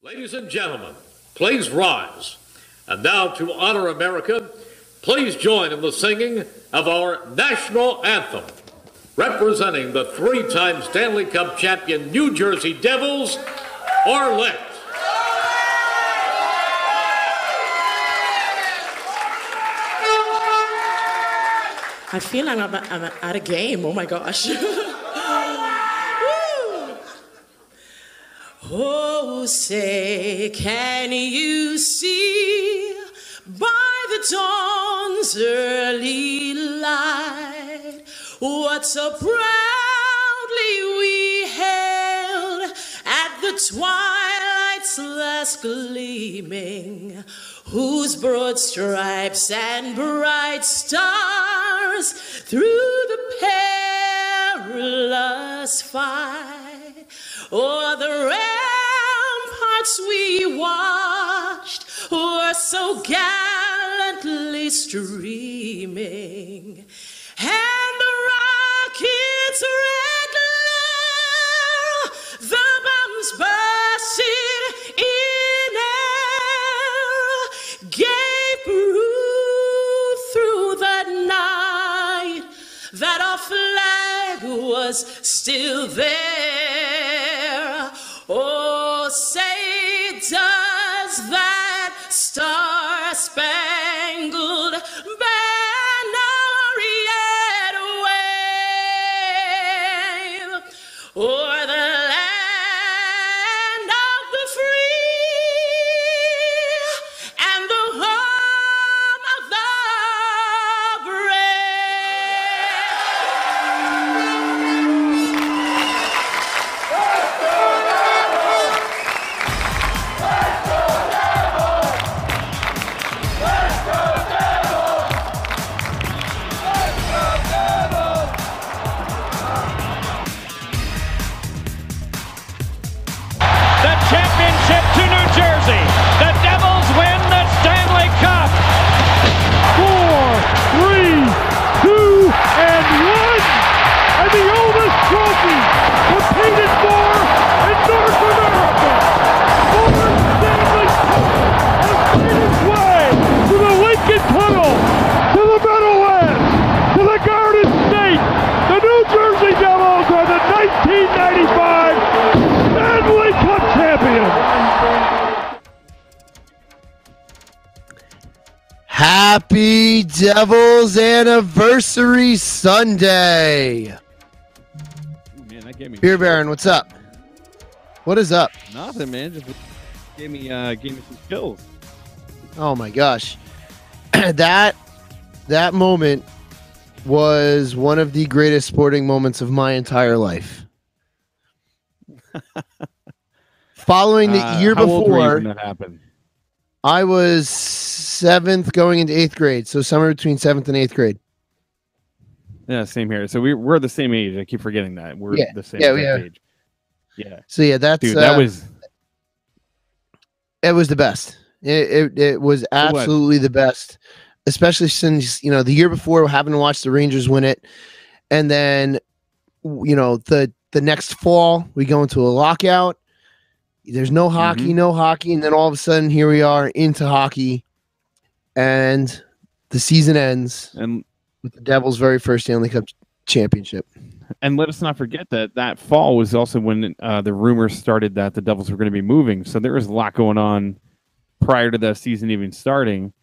Ladies and gentlemen, please rise. And now to honor America, please join in the singing of our national anthem. Representing the three-time Stanley Cup champion New Jersey Devils, Arlette. I feel like I'm at a game. Oh my gosh. Oh, say, can you see by the dawn's early light what so proudly we hailed at the twilight's last gleaming, whose broad stripes and bright stars through the perilous fight o'er the ramparts we watched were so gallantly streaming, and the rocket's red glare, the bombs bursting in air, gave proof through the night that our flag was still there. Oh, say, does that star-spangled banner yet wave o'er the land of the free and the home of the championship to New Jersey. The Devils win the Stanley Cup. 4, 3, 2, and 1. And the oldest trophy competed for in North America. Ford Stanley Cup has made its way to the Lincoln Tunnel, to the Meadowlands, to the Garden State. The New Jersey Devils are the 1995 Stanley Cup champions. Happy Devils Anniversary Sunday. Man, that gave me Beer Baron, what's up? What is up? nothing, man. Just gave me some chills. Oh my gosh. that moment was one of the greatest sporting moments of my entire life. Following the year how old were you before, when that happened? I was 7th going into 8th grade, so somewhere between 7th and 8th grade. Yeah, same here. So we're the same age. I keep forgetting that we're the same age. Yeah. So yeah, that's Dude, that was it was the best. It was absolutely the best, especially since the year before having to watch the Rangers win it, and then the next fall we go into a lockout. There's no hockey, and then all of a sudden here we are into hockey, and the season ends and with the Devils' very first Stanley Cup championship. And let us not forget that fall was also when the rumors started that the Devils were going to be moving. So there was a lot going on prior to the season even starting.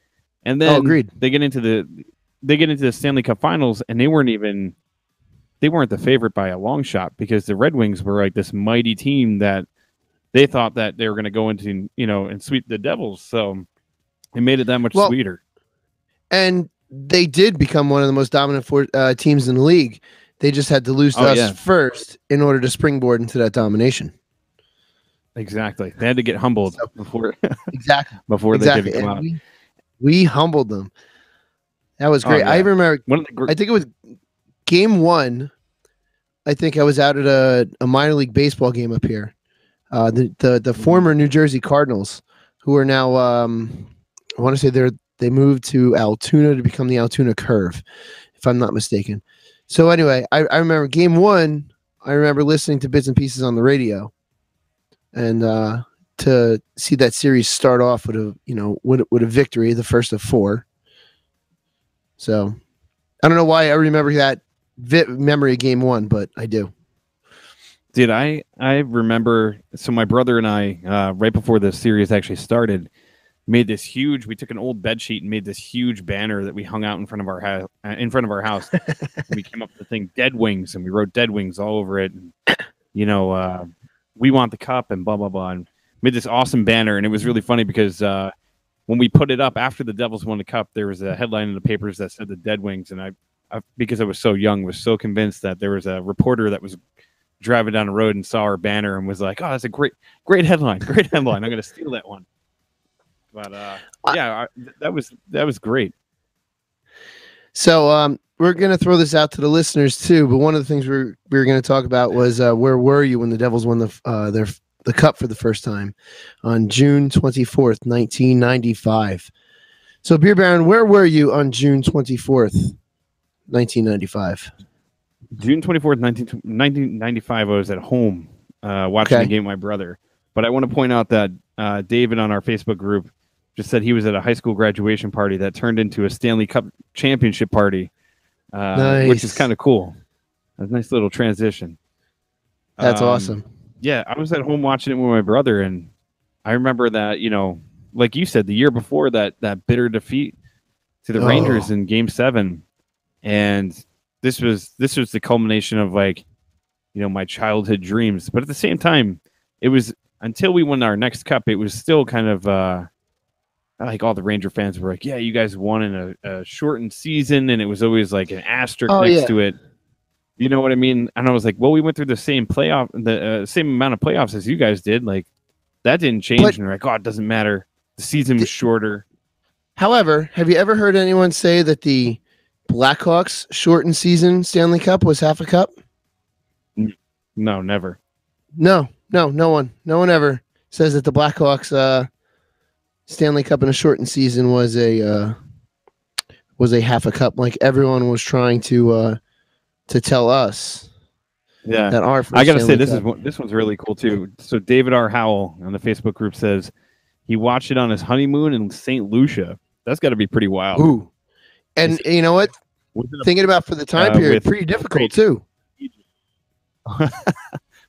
And then agreed. They get into the Stanley Cup Finals, and they weren't the favorite by a long shot, because the Red Wings were like this mighty team that they thought that they were going to go into, and sweep the Devils. So it made it that much sweeter. And they did become one of the most dominant teams in the league. They just had to lose to us first in order to springboard into that domination. Exactly. They had to get humbled before they could come out. We humbled them. That was great. I remember, I think it was game 1. I think I was out at a minor league baseball game up here. The former New Jersey Cardinals, who are now, I want to say they moved to Altoona to become the Altoona Curve, if I'm not mistaken. So anyway, I remember game 1. I remember listening to bits and pieces on the radio, and to see that series start off with a victory, the first of 4. So I don't know why I remember that memory of game 1, but I do. Dude, I remember. So my brother and I, right before the series actually started, made this huge. We took an old bed sheet and made this huge banner that we hung out in front of our house. We came up with the thing "Dead Wings" and we wrote "Dead Wings" all over it. And, we want the cup and blah blah blah. And made this awesome banner, and it was really funny because when we put it up after the Devils won the cup, there was a headline in the papers that said the Dead Wings, and I because I was so young, was so convinced that there was a reporter that was driving down the road and saw our banner and was like, "Oh, that's a great headline, great headline. I'm going to steal that one." But that was great. So we're going to throw this out to the listeners too. But one of the things we were going to talk about was where were you when the Devils won the cup for the first time on June 24th, 1995. So Beer Baron, where were you on June 24th, 1995? June 24th, 1995, I was at home watching the game with my brother. But I want to point out that David on our Facebook group just said he was at a high school graduation party that turned into a Stanley Cup championship party, nice. Which is kind of cool. A nice little transition. That's awesome. Yeah, I was at home watching it with my brother, and I remember that, like you said, the year before that bitter defeat to the Rangers in Game 7, and this was the culmination of my childhood dreams. But at the same time, it was until we won our next cup, it was still kind of all the Ranger fans were like, "Yeah, you guys won in a shortened season," and it was always like an asterisk next to it. You know what I mean? And I was like, "Well, we went through the same same amount of playoffs as you guys did. Like that didn't change." And they're like, "Oh, it doesn't matter. The season was shorter." However, have you ever heard anyone say that the Blackhawks shortened season Stanley Cup was half a cup? No, never. No one ever says that the Blackhawks Stanley Cup in a shortened season was a half a cup. Like everyone was trying to tell us. Yeah, that our I gotta say this one's really cool too. So David R. Howell on the Facebook group says he watched it on his honeymoon in St. Lucia. That's got to be pretty wild. Ooh, and you know what? Thinking about for the time period, pretty difficult too.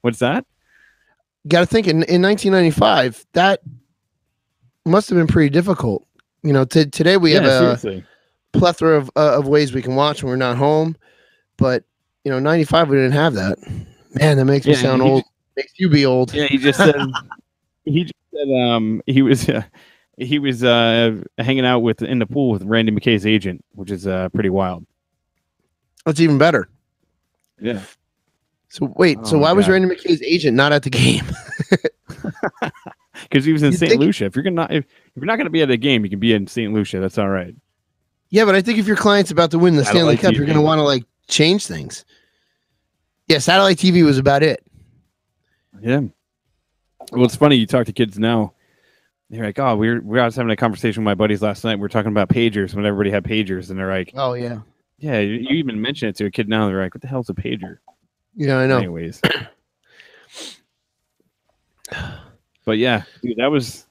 What's that? Got to think in 1995 that must have been pretty difficult. Today we have a plethora of ways we can watch when we're not home, but 95 we didn't have that. Man, that makes me sound old. Makes you be old. Yeah, he said he was hanging out in the pool with Randy McKay's agent, which is pretty wild. That's even better. Yeah. So wait, why was Randy McKay's agent not at the game? Because he was in St. Lucia. If you're not going to be at a game, you can be in St. Lucia. That's all right. Yeah, but I think if your client's about to win the Stanley Cup, you're going to want to change things. Yeah, satellite TV was about it. Yeah. Well, it's funny. You talk to kids now. They're like, "Oh, we was having a conversation with my buddies last night. We're talking about pagers when everybody had pagers," and they're like, "Oh yeah, yeah." You even mention it to a kid now. They're like, "What the hell's a pager?" Yeah, I know. Anyways. But yeah, dude, it was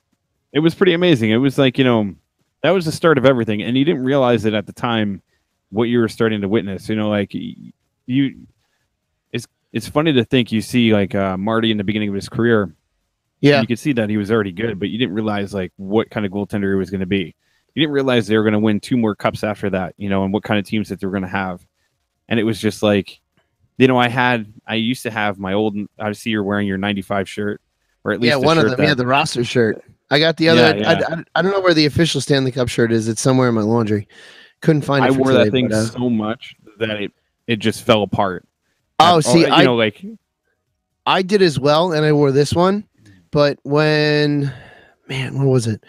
pretty amazing. It was like, that was the start of everything. And you didn't realize it at the time what you were starting to witness. It's funny to think you see Marty in the beginning of his career. Yeah. You could see that he was already good, but you didn't realize what kind of goaltender he was going to be. You didn't realize they were going to win 2 more cups after that, and what kind of teams that they were going to have. And it was just like, I used to have my old, I see you're wearing your 95 shirt. Or at least one of them. Yeah, the roster shirt. I got the other. Yeah. I don't know where the official Stanley Cup shirt is. It's somewhere in my laundry. Couldn't find it. I wore that thing so much that it just fell apart. Oh, I did as well, and I wore this one. But when was it?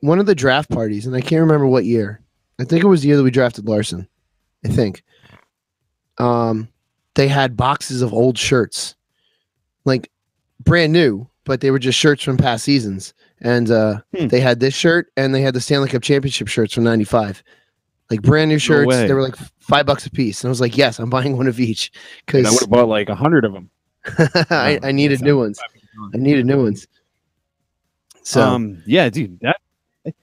One of the draft parties, and I can't remember what year. I think it was the year that we drafted Larson. I think. They had boxes of old shirts. Brand new, but they were just shirts from past seasons. And they had this shirt and they had the Stanley Cup Championship shirts from 95. Brand new shirts. No, they were $5 a piece. And I was like, yes, I'm buying one of each. I would have bought 100 of them. I needed new ones. I needed new ones. So yeah, dude, that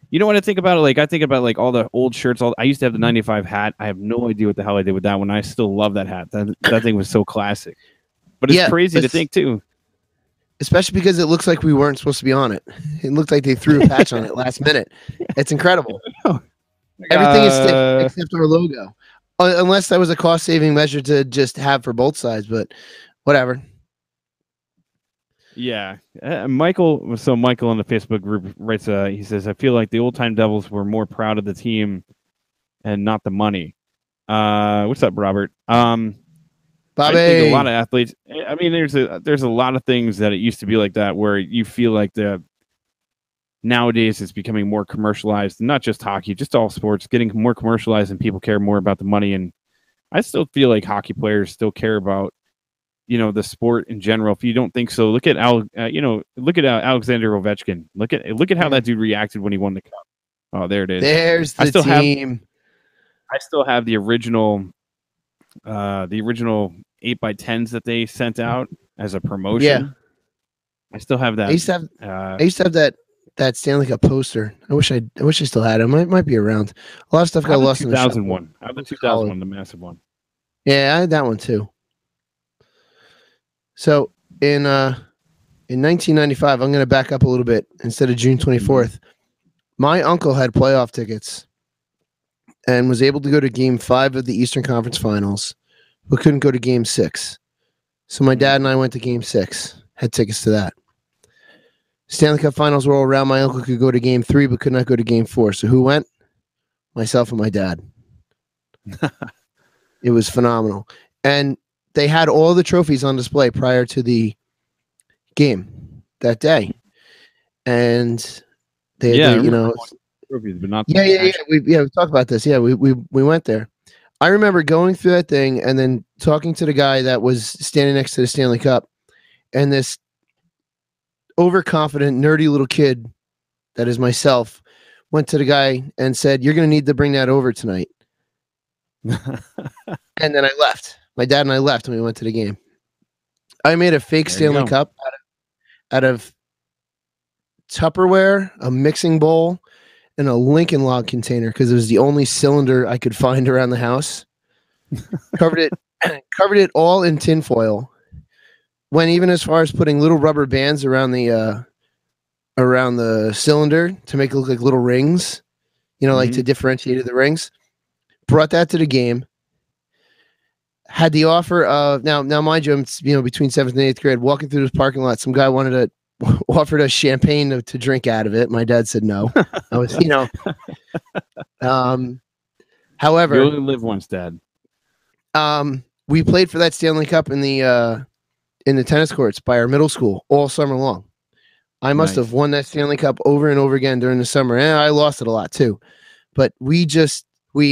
you know what I think about it? Like I think about like all the old shirts. I used to have the 95 hat. I have no idea what the hell I did with that one. I still love that hat. That thing was so classic. But it's crazy to think too. Especially because it looks like we weren't supposed to be on it. It looked like they threw a patch on it last minute. It's incredible. Everything is stick except our logo. Unless that was a cost-saving measure to just have for both sides, but whatever. Yeah. Michael on the Facebook group writes, he says, I feel like the old-time Devils were more proud of the team and not the money. What's up, Robert? Bobby. I think a lot of athletes, I mean, there's a lot of things that it used to be like that where you feel like nowadays it's becoming more commercialized, not just hockey, just all sports getting more commercialized and people care more about the money. And I still feel like hockey players still care about, the sport in general. If you don't think so, look at Alexander Ovechkin. Look at how that dude reacted when he won the cup. Oh, there it is. There's the team. I still have the original 8x10s that they sent out as a promotion. Yeah. I still have that. I used to have that Stanley Cup poster. I wish I still had it. It might be around. A lot of stuff got lost in the 2001. I have the 2001, the massive one. Yeah, I had that one too. So in 1995, I'm going to back up a little bit. Instead of June 24th, my uncle had playoff tickets and was able to go to Game 5 of the Eastern Conference Finals, but couldn't go to Game 6. So my dad and I went to Game 6, had tickets to that. Stanley Cup Finals were all around. My uncle could go to Game 3, but could not go to Game 4. So who went? Myself and my dad. It was phenomenal. And they had all the trophies on display prior to the game that day. And they trophies, but not we talked about this. Yeah, we went there. I remember going through that thing and then talking to the guy that was standing next to the Stanley Cup, and this overconfident, nerdy little kid that is myself went to the guy and said, "You're going to need to bring that over tonight." And then I left. My dad and I left and we went to the game. I made a fake Stanley Cup out of Tupperware, a mixing bowl, and a Lincoln Log container because it was the only cylinder I could find around the house. Covered it all in tinfoil. Went even as far as putting little rubber bands around the cylinder to make it look like little rings, like to differentiate the rings. Brought that to the game. Had the offer of now, mind you, I'm between 7th and 8th grade, walking through this parking lot. Some guy offered us champagne to drink out of it. My dad said no. I was, however, you only live once, Dad. We played for that Stanley Cup in the tennis courts by our middle school all summer long. I must have won that Stanley Cup over and over again during the summer, and I lost it a lot too. But we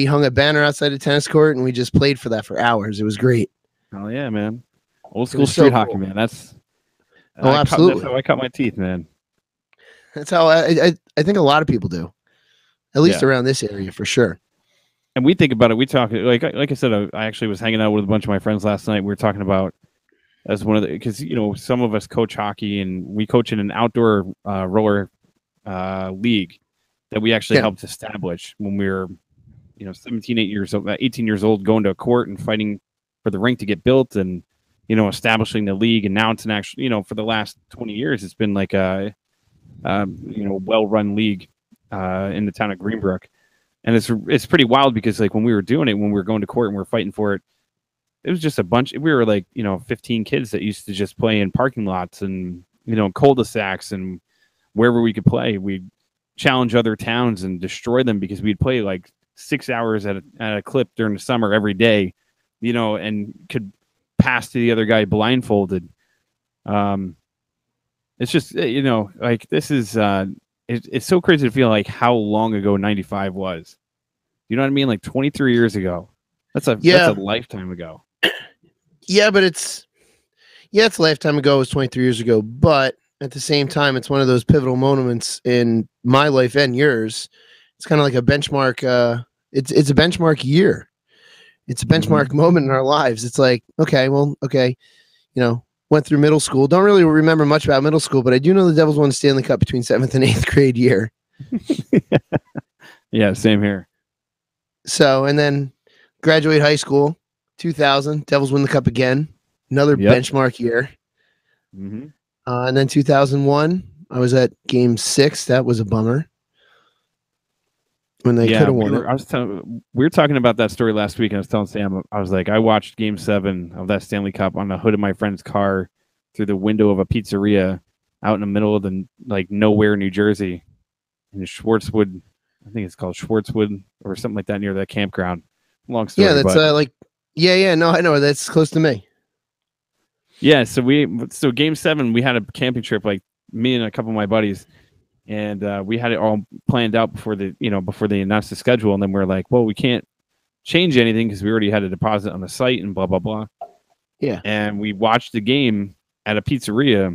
hung a banner outside the tennis court and we just played for that for hours. It was great. Oh yeah, man. Old school street hockey, man. That's absolutely. That's how I cut my teeth, man. That's how I think a lot of people do. At least around this area for sure. And we think about it. We talk like I said, I actually was hanging out with a bunch of my friends last night. We were talking about as one of the because some of us coach hockey and we coach in an outdoor roller league that we actually helped establish when we were 18 years old, going to a court and fighting for the rink to get built and, establishing the league. And now it's an actual, for the last 20 years, it's been like a, well-run league in the town of Greenbrook. And it's pretty wild because like when we were doing it, when we were going to court and we were fighting for it, it was just a bunch. We were like, 15 kids that used to just play in parking lots and, cul-de-sacs and wherever we could play. We'd challenge other towns and destroy them because we'd play like 6 hours at a clip during the summer every day, and could pass to the other guy blindfolded. It's just, like this is, it's so crazy to feel like how long ago 95 was. You know what I mean? Like 23 years ago. That's a lifetime ago. Yeah, but it's a lifetime ago. It was 23 years ago. But at the same time, it's one of those pivotal moments in my life and yours. It's kind of like a benchmark. It's a benchmark year. It's a benchmark moment in our lives. It's like, okay, went through middle school. Don't really remember much about middle school, but I do know the Devils won the Stanley Cup between 7th and 8th grade year. Yeah, same here. So, and then graduate high school, 2000, Devils win the Cup again. Another benchmark year. Mm-hmm. And then 2001, I was at Game 6. That was a bummer. When they could have won it. We were talking about that story last week, and I was telling Sam, I was like, I watched Game 7 of that Stanley Cup on the hood of my friend's car through the window of a pizzeria out in the middle of the nowhere, New Jersey, in Schwartzwood. I think it's called Schwartzwood or something like that near that campground. Long story. Yeah, that's no, I know that's close to me. Yeah, so Game 7, we had a camping trip, like me and a couple of my buddies. And we had it all planned out before they announced the schedule. And then we're like, well, we can't change anything because we already had a deposit on the site and blah, blah, blah. Yeah. And we watched the game at a pizzeria.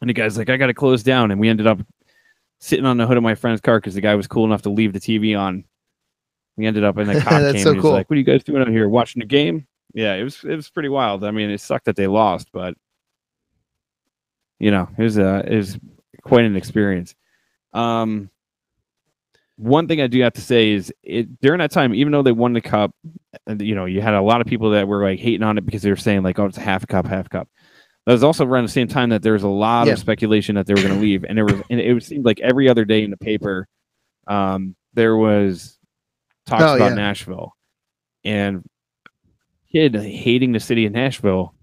And the guy's like, I got to close down. And we ended up sitting on the hood of my friend's car because the guy was cool enough to leave the TV on. We ended up, and the cop came and he was like, what are you guys doing out here? Watching the game? Yeah, it was pretty wild. I mean, it sucked that they lost, but, it was quite an experience. One thing I do have to say is during that time, even though they won the cup, you had a lot of people that were like hating on it because they were saying like, oh, it's a half cup. That was also around the same time that there was a lot of speculation that they were going to leave, and it seemed like every other day in the paper, there was talks about Nashville and kid hating the city of Nashville.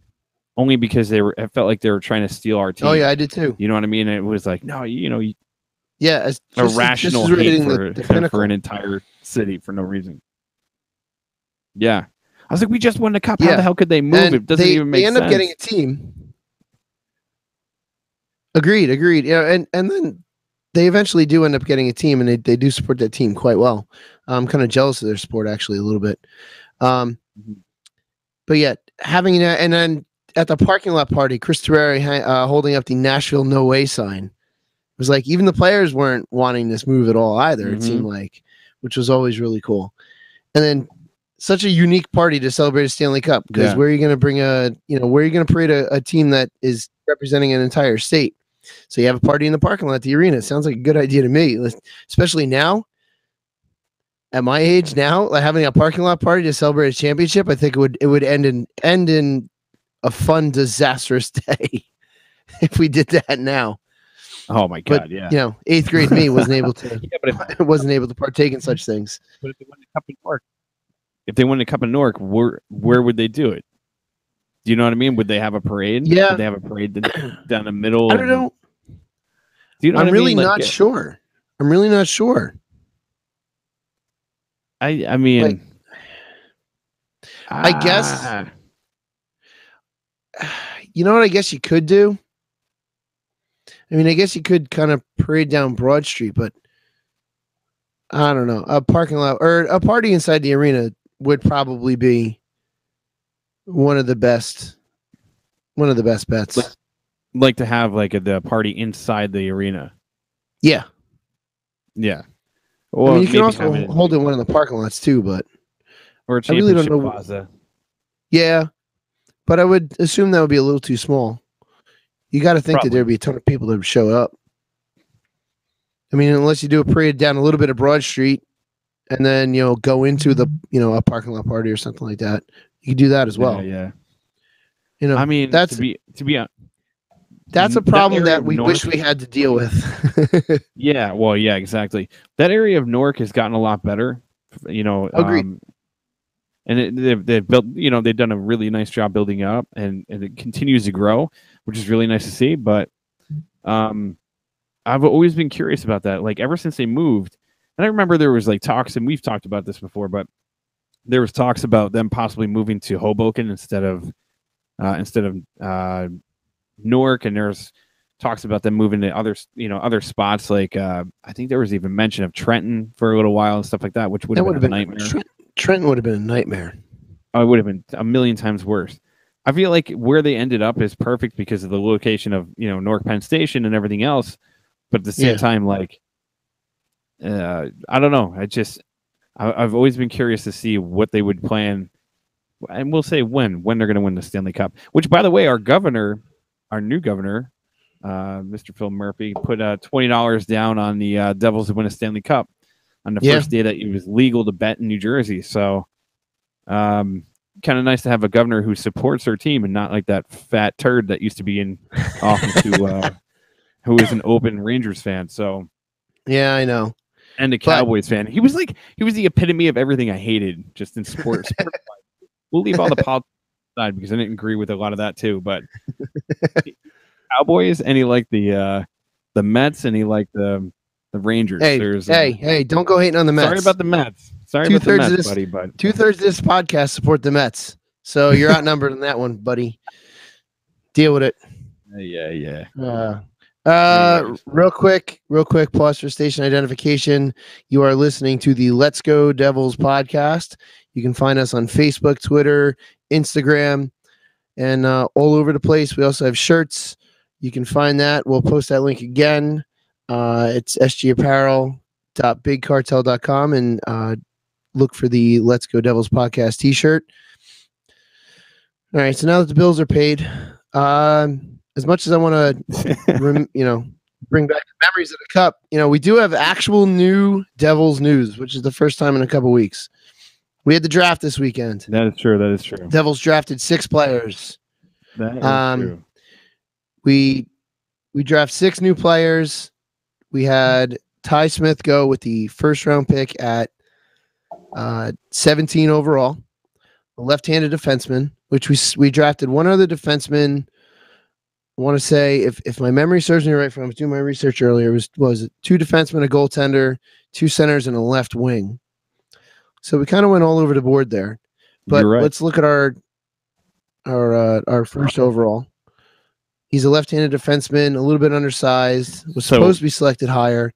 Only because it felt like they were trying to steal our team. Oh yeah, I did too. You know what I mean? It was like, no, it's irrational hate for an entire city for no reason. Yeah, I was like, we just won the cup. How the hell could they move? It doesn't even make sense. They end up getting a team. Agreed. Yeah, and then they eventually do end up getting a team, and they do support that team quite well. I'm kind of jealous of their support actually a little bit. But yeah, having that, and then at the parking lot party, Chris Terreri holding up the Nashville No Way sign. It was like even the players weren't wanting this move at all either. It seemed like, which was always really cool. And then such a unique party to celebrate a Stanley Cup because where are you going to bring where are you going to parade a team that is representing an entire state? So you have a party in the parking lot at the arena. It sounds like a good idea to me, especially now. At my age now, like having a parking lot party to celebrate a championship, I think it would end in a fun, disastrous day if we did that now. Oh my God! But, yeah, 8th grade me wasn't able to. Wasn't able to partake in such things. But if they won the cup in Newark, where would they do it? Do you know what I mean? Would they have a parade? Yeah, would they have a parade down the middle? I don't know. Do you know? I'm really not sure. I'm really not sure. I mean, I guess. You know what I guess you could do? I mean, I guess you could kind of parade down Broad Street, but I don't know. A parking lot or a party inside the arena would probably be one of the best bets. Like to have the party inside the arena. Yeah. Yeah. Well, I mean, you can also hold it in one of the parking lots too, but or a championship I really don't know. Plaza. Yeah. But I would assume that would be a little too small. You got to think that there'd be a ton of people that would show up. I mean, unless you do a parade down a little bit of Broad Street and then, go into the, a parking lot party or something like that. You could do that as well. Yeah. I mean, that's that's a problem that we wish we had to deal with. Yeah. Well, yeah, exactly. That area of Newark has gotten a lot better, Agreed. And they've built, they've done a really nice job building up, and it continues to grow, which is really nice to see. But I've always been curious about that. Like ever since they moved, and I remember there was talks, and we've talked about this before, but there was talks about them possibly moving to Hoboken instead of Newark, and there's talks about them moving to other spots. Like I think there was even mention of Trenton for a little while and stuff like that, which would have been a nightmare. Trenton would have been a nightmare. Oh, it would have been a million times worse. I feel like where they ended up is perfect because of the location of Newark Penn Station and everything else. But at the same time, I don't know. I've always been curious to see what they would plan and we'll say when they're going to win the Stanley Cup. Which, by the way, our new governor, Mr. Phil Murphy, put $20 down on the Devils to win a Stanley Cup on the first day that it was legal to bet in New Jersey. So, kind of nice to have a governor who supports their team and not like that fat turd that used to be in office who is an open Rangers fan. So, yeah, I know. And a Cowboys fan. He was the epitome of everything I hated just in sports. We'll leave all the politics aside because I didn't agree with a lot of that too. But Cowboys, and he liked the Mets, and he liked the Rangers. Hey, don't go hating on the Mets. Sorry about the Mets. Sorry about the Mets, buddy. But 2/3 of this podcast support the Mets, so you're outnumbered in that one, buddy. Deal with it. Yeah. Real quick, pause for station identification. You are listening to the Let's Go Devils podcast. You can find us on Facebook, Twitter, Instagram, and all over the place. We also have shirts. You can find that. We'll post that link again. It's sgapparel.bigcartel.com and look for the Let's Go Devils podcast t-shirt. All right, so now that the bills are paid, as much as I want to, bring back the memories of the Cup, we do have actual new Devils news, which is the first time in a couple weeks. We had the draft this weekend. That is true. Devils drafted 6 players. That is true. We draft 6 new players. We had Ty Smith go with the first-round pick at 17 overall, a left-handed defenseman, which we drafted one other defenseman. I want to say, if my memory serves me right, from I was doing my research earlier, was 2 defensemen, a goaltender, 2 centers, and a left wing. So we kind of went all over the board there. But let's look at our first overall. He's a left-handed defenseman, a little bit undersized. Was supposed to be selected higher.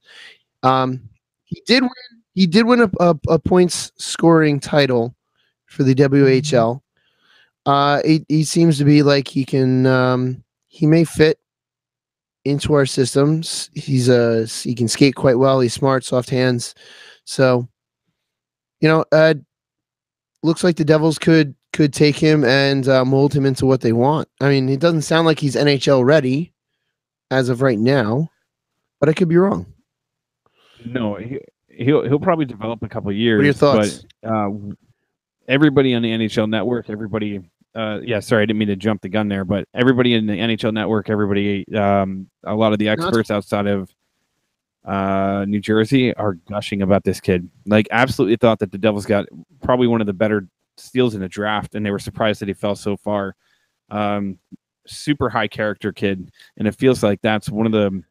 He did win a points scoring title for the WHL. He seems to be like he can. He may fit into our systems. He can skate quite well. He's smart, soft hands. So, looks like the Devils could take him and mold him into what they want. I mean, it doesn't sound like he's NHL ready as of right now, but I could be wrong. No, he'll probably develop a couple of years. What are your thoughts? But everybody on the NHL Network, sorry, I didn't mean to jump the gun there, but everybody in the NHL Network, a lot of the experts outside of New Jersey are gushing about this kid. Like, absolutely thought that the Devils got probably one of the better steals in the draft, and they were surprised that he fell so far. Super high character kid, and it feels like that's one of the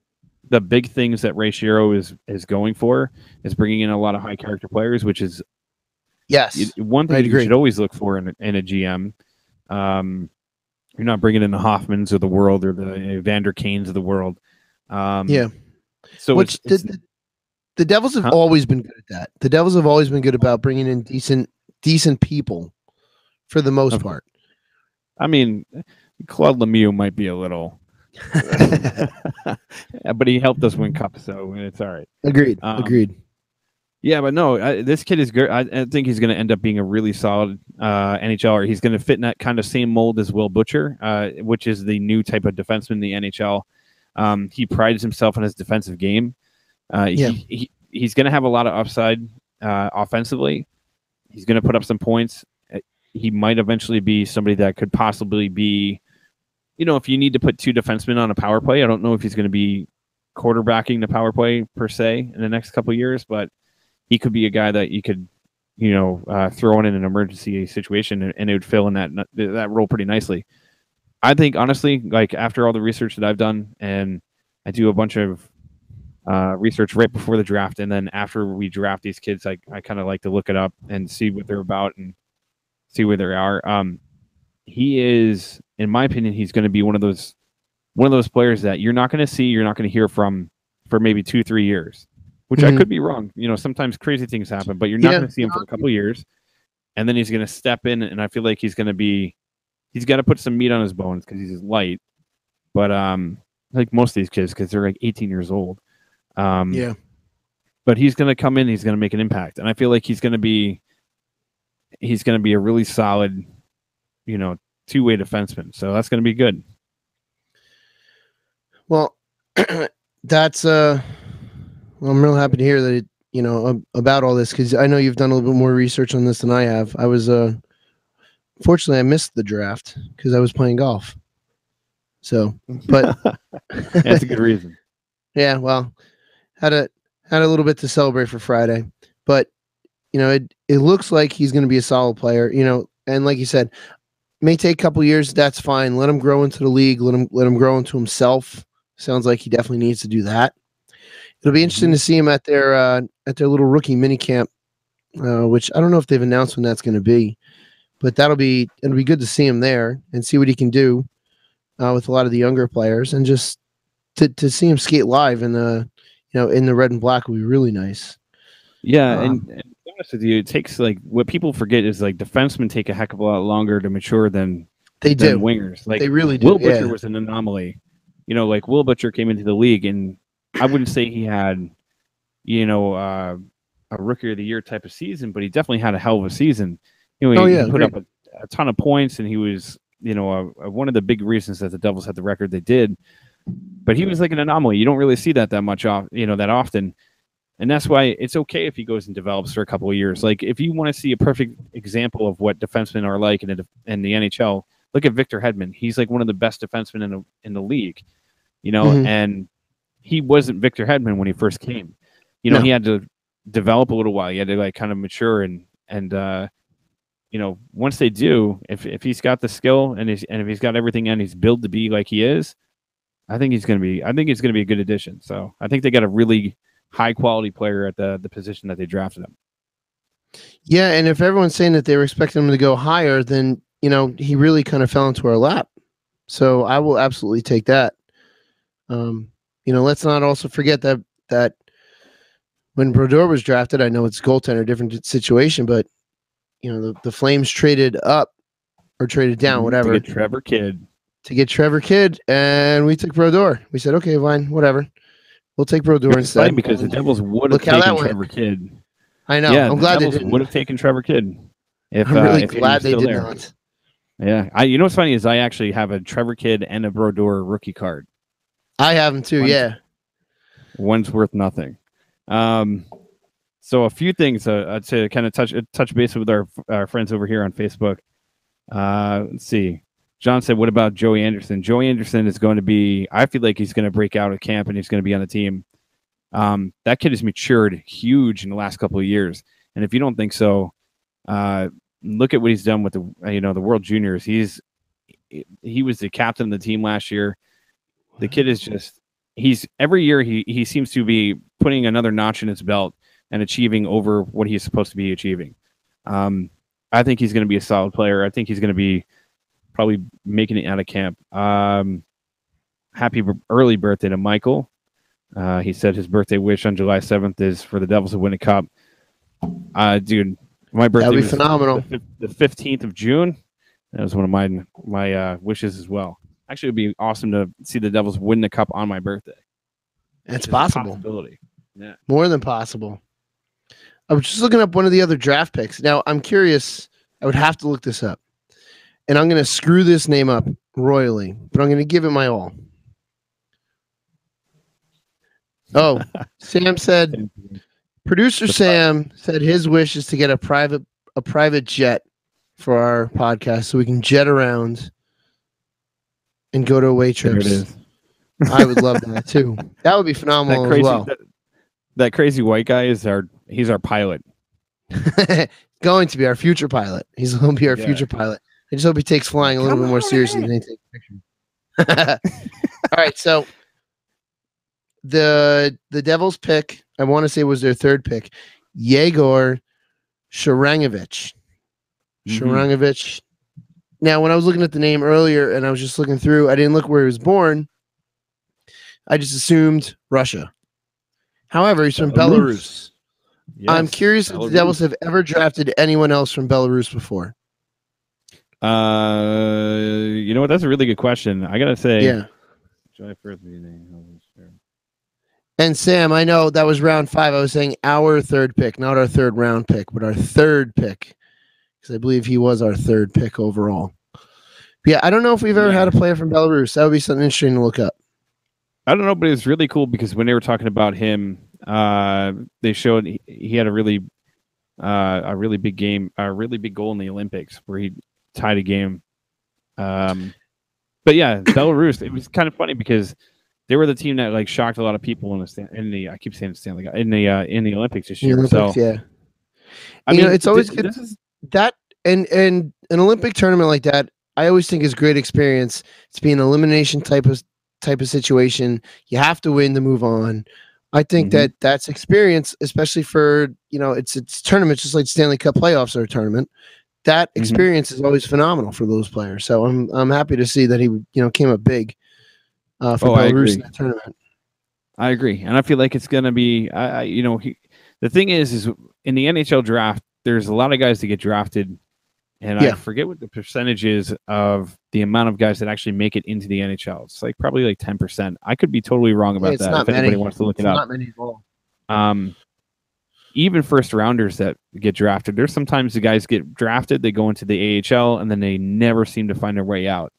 big things that Ray Shero is going for, is bringing in a lot of high character players, which is one thing you should always look for in a GM. You're not bringing in the Hoffmans of the world or the Evander Kanes of the world. So the Devils have always been good at that. The Devils have always been good about bringing in decent people for the most part. I mean, Claude Lemieux might be a little, but he helped us win cups, so it's all right. Agreed. Yeah, but no, this kid is good. I think he's going to end up being a really solid NHLer. He's going to fit in that kind of same mold as Will Butcher, which is the new type of defenseman in the NHL. He prides himself on his defensive game. He's going to have a lot of upside offensively. He's going to put up some points. He might eventually be somebody that could possibly be, if you need to put 2 defensemen on a power play, I don't know if he's going to be quarterbacking the power play per se in the next couple of years, but he could be a guy that you could, throw in an emergency situation and it would fill in that role pretty nicely. I think, honestly, like, after all the research that I've done, and I do a bunch of research right before the draft, and then after we draft these kids, I kind of like to look it up and see what they're about and see where they are. He is, in my opinion, he's going to be one of those players that you're not going to hear from for maybe 2-3 years, which I could be wrong. Sometimes crazy things happen, but you're not going to see him for a couple of years, and then he's going to step in, and I feel like he's got to put some meat on his bones because he's light. But like most of these kids, because they're like 18 years old. But he's going to come in, he's going to make an impact, and I feel like he's going to be a really solid two-way defenseman. So that's going to be good. Well, that's I'm real happy to hear that about all this, because I know you've done a little bit more research on this than I have. I was fortunately I missed the draft because I was playing golf. So, but that's a good reason. Yeah, well, had a little bit to celebrate for Friday, but it looks like he's going to be a solid player. And like you said, may take a couple years. That's fine. Let him grow into the league. Let him grow into himself. Sounds like he definitely needs to do that. It'll be interesting to see him at their little rookie mini camp, which I don't know if they've announced when that's going to be, but it'll be good to see him there and see what he can do with a lot of the younger players, and just to see him skate live in the in the red and black would be really nice. Yeah, and to be honest with you, it takes what people forget is defensemen take a heck of a lot longer to mature than wingers. They really do. Will Butcher was an anomaly. Will Butcher came into the league, and I wouldn't say he had, a rookie of the year type of season, but he definitely had a hell of a season. He put up a ton of points, and he was, one of the big reasons that the Devils had the record they did. But he was like an anomaly. You don't really see that much that often. And that's why it's okay if he goes and develops for a couple of years. If you want to see a perfect example of what defensemen are like in the NHL, look at Victor Hedman. He's one of the best defensemen in the league, and he wasn't Victor Hedman when he first came. He had to develop a little while. He had to kind of mature and once they do, if he's got the skill and if he's got everything and he's built to be like he is, I think he's going to be a good addition. So I think they got a really high quality player at the position that they drafted him. Yeah, and if everyone's saying that they were expecting him to go higher, then he really kind of fell into our lap. So I will absolutely take that. Let's not also forget that when Brodeur was drafted, I know it's goaltender, different situation, but the Flames traded up or traded down, whatever, to get Trevor Kidd, and we took Brodeur. We said, okay, fine, whatever, we'll take Brodeur instead. Because the Devils would have taken Trevor Kidd. I know. Yeah, I'm glad they didn't. Would have taken Trevor Kidd. I'm really glad they did not. Yeah, what's funny is I actually have a Trevor Kidd and a Brodeur rookie card. I have them too. One's worth nothing. So a few things to kind of touch base with our friends over here on Facebook. Let's see. John said, what about Joey Anderson? Joey Anderson is going to be, I feel like he's going to break out of camp and he's going to be on the team. That kid has matured huge in the last couple of years. And if you don't think so, look at what he's done with the World Juniors. He was the captain of the team last year. The kid is every year he seems to be putting another notch in his belt and achieving over what he's supposed to be achieving. I think he's going to be a solid player. I think he's going to be probably making it out of camp. Happy early birthday to Michael. He said his birthday wish on July 7th is for the Devils to win a cup. Dude, my birthday was phenomenal. The 15th of June. That was one of my wishes as well. Actually, it would be awesome to see the Devils win the cup on my birthday. It's possible. Yeah. More than possible. I was just looking up one of the other draft picks. Now, I'm curious. I would have to look this up. And I'm going to screw this name up royally, but I'm going to give it my all. Oh, Sam said, producer Sam said his wish is to get a private jet for our podcast so we can jet around and go to away trips. I would love that too. That would be phenomenal as well. That crazy white guy he's our pilot. Going to be our future pilot. He's going to be our future pilot. I just hope he takes flying a little bit more seriously than he takes pictures. All right, so the Devils pick, I want to say was their third pick, Yegor Sharangovich. Sharangovich. Now, when I was looking at the name earlier and I was just looking through, I didn't look where he was born. I just assumed Russia. However, he's from Belarus. Yes, I'm curious if the Devils have ever drafted anyone else from Belarus before. You know what? That's a really good question. I gotta say, yeah. And Sam, I know that was round 5. I was saying our third pick, not our third round pick, but our third pick, because I believe he was our third pick overall. Yeah, I don't know if we've ever had a player from Belarus. That would be something interesting to look up. I don't know, but it was really cool because when they were talking about him, they showed he had a really big game, a really big goal in the Olympics where he tied a game. But yeah, Belarus. It was kind of funny because they were the team that like shocked a lot of people in the I keep saying Stanley in the Olympics this year. Olympics, so yeah, I mean, it's always good. That and an Olympic tournament like that, I always think is great experience. It's being an elimination type of situation. You have to win to move on. I think that's experience, especially for it's tournaments just like Stanley Cup playoffs are a tournament. That experience is always phenomenal for those players. So I'm happy to see that he came up big for Belarus in that tournament. I agree, and I feel like it's gonna be the thing is in the NHL draft, there's a lot of guys that get drafted. And I forget what the percentage is of the amount of guys that actually make it into the NHL. It's like probably like 10%. I could be totally wrong about that. If anybody wants to look it up. Not many at all. Even first rounders that get drafted, there's sometimes the guys get drafted, they go into the AHL, and then they never seem to find their way out.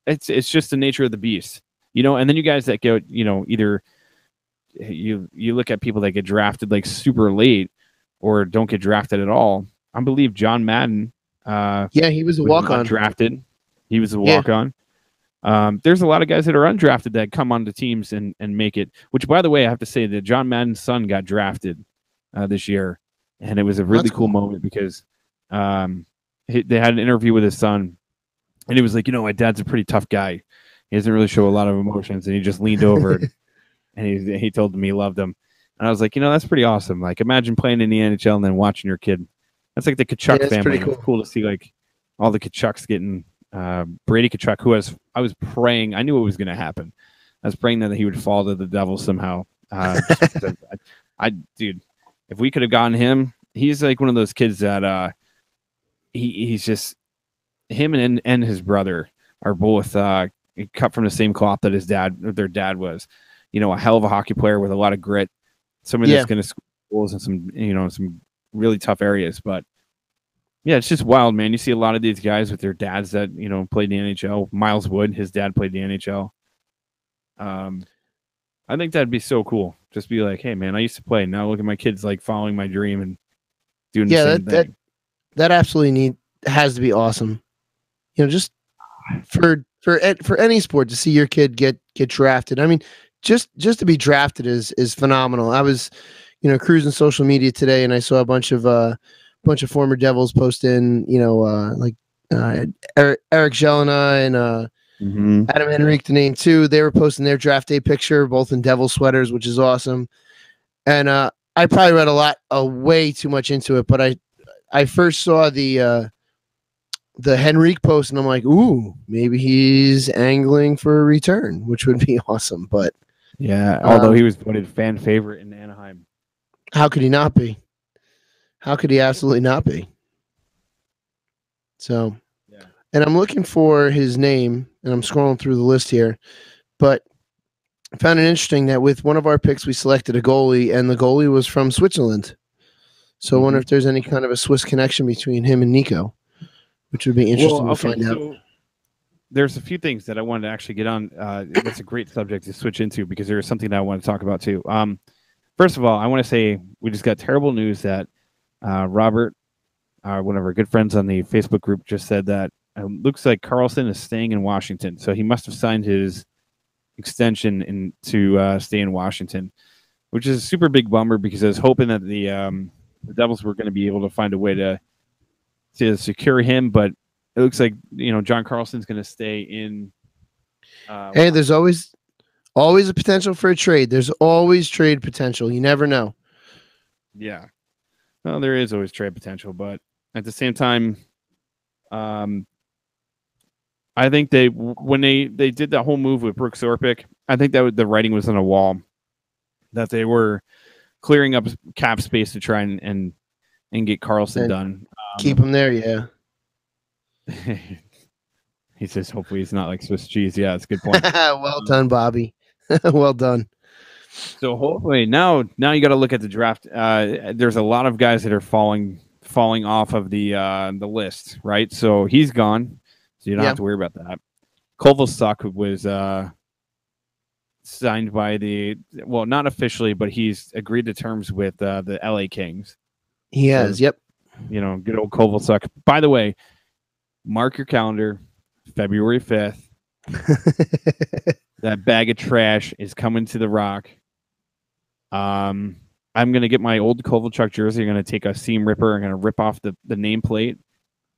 It's just the nature of the beast, And then you guys that go, either you look at people that get drafted like super late or don't get drafted at all. I believe John Madden. He was a walk-on. Drafted. He was a walk-on. There's a lot of guys that are undrafted that come onto teams and make it. Which, by the way, I have to say that John Madden's son got drafted this year, and it was a really cool moment because they had an interview with his son, and he was like, my dad's a pretty tough guy. He doesn't really show a lot of emotions, and he just leaned over and he told him he loved him. And I was like, that's pretty awesome. Like, imagine playing in the NHL and then watching your kid. That's like the Tkachuk family. Cool. It's cool to see like all the Tkachuks getting Brady Tkachuk, who I was praying. I knew it was going to happen. I was praying that he would fall to the devil somehow. Dude, if we could have gotten him, he's like one of those kids that he's just him and his brother are both cut from the same cloth that their dad was. A hell of a hockey player with a lot of grit. Somebody that's going to score goals in some really tough areas, but it's just wild, man. You see a lot of these guys with their dads that played in the NHL. Miles Wood, his dad played in the NHL. I think that'd be so cool. Just be like, hey, man, I used to play. Now look at my kids like following my dream and doing the same thing. That absolutely has to be awesome. Just for any sport to see your kid get drafted. I mean, just to be drafted is phenomenal. I was cruising social media today, and I saw a bunch of former Devils posting, like Eric Jelena and Adam Henrique, to name two. They were posting their draft day picture, both in Devil sweaters, which is awesome. And I probably read way too much into it, but I first saw the Henrique post, and I'm like, ooh, maybe he's angling for a return, which would be awesome. But although he was voted fan favorite in Anaheim. How could he not be? How could he absolutely not be? So, and I'm looking for his name, and I'm scrolling through the list here, but I found it interesting that with one of our picks, we selected a goalie, and the goalie was from Switzerland. So I wonder if there's any kind of a Swiss connection between him and Nico, which would be interesting to find out. There's a few things that I wanted to actually get on. That's a great subject to switch into because there is something that I want to talk about too. First of all, I want to say we just got terrible news that Robert, one of our good friends on the Facebook group, just said that it looks like Carlson is staying in Washington. So he must have signed his extension to stay in Washington, which is a super big bummer because I was hoping that the Devils were going to be able to find a way to secure him. But it looks like, John Carlson's going to stay in. Hey, there's always a potential for a trade. There's always trade potential. You never know. Yeah. Well, there is always trade potential, but at the same time, I think when they did that whole move with Brooks Orpik, I think that the writing was on a wall that they were clearing up cap space to try and get Carlson done. Keep him there, yeah. He says, hopefully he's not like Swiss cheese. Yeah, that's a good point. Well done, Bobby. Well done. So hopefully now you got to look at the draft. There's a lot of guys that are falling falling off of the list, right? So he's gone, so you don't have to worry about that. Kovalchuk was signed by not officially, but he's agreed to terms with the LA Kings. He has, yep. Good old Kovalchuk. By the way, mark your calendar, February 5th. That bag of trash is coming to the Rock. I'm going to get my old Kovalchuk jersey. I'm going to take a seam ripper. I'm going to rip off the nameplate.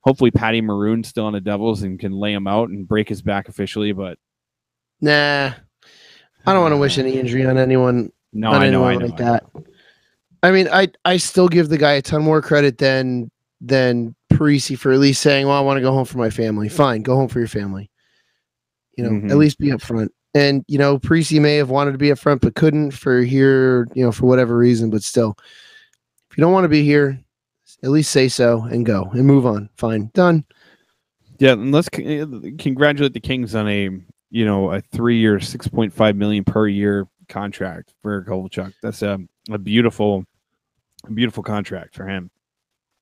Hopefully Patty Maroon's still on the Devils and can lay him out and break his back officially, but nah. I don't want to wish any injury on anyone. No, I know like that. I mean, I still give the guy a ton more credit than Parisi for at least saying, "Well, I want to go home for my family." Fine, go home for your family. At least be up front. And Parisi may have wanted to be up front but couldn't for whatever reason. But still, if you don't want to be here, at least say so and go and move on. Fine, done. Yeah, and let's congratulate the Kings on a 3-year, $6.5 million per year contract for Kovalchuk. That's a beautiful contract for him.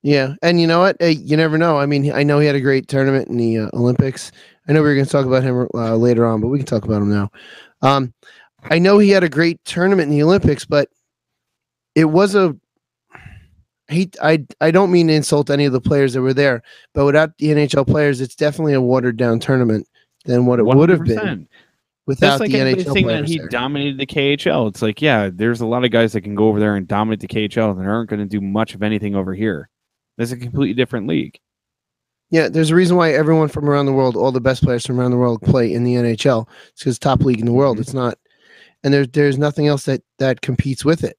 Yeah, and you know what? Hey, you never know. I mean, I know he had a great tournament in the Olympics. I know we were going to talk about him later on, but we can talk about him now. I know he had a great tournament in the Olympics, but it was I don't mean to insult any of the players that were there, but without the NHL players, it's definitely a watered down tournament than what it 100%. Would have been without the NHL players. That he dominated the KHL. It's like, yeah, there's a lot of guys that can go over there and dominate the KHL and aren't going to do much of anything over here. There's a completely different league. Yeah, there's a reason why everyone from around the world, all the best players from around the world play in the NHL. It's because top league in the world. It's not, and there's nothing else that competes with it.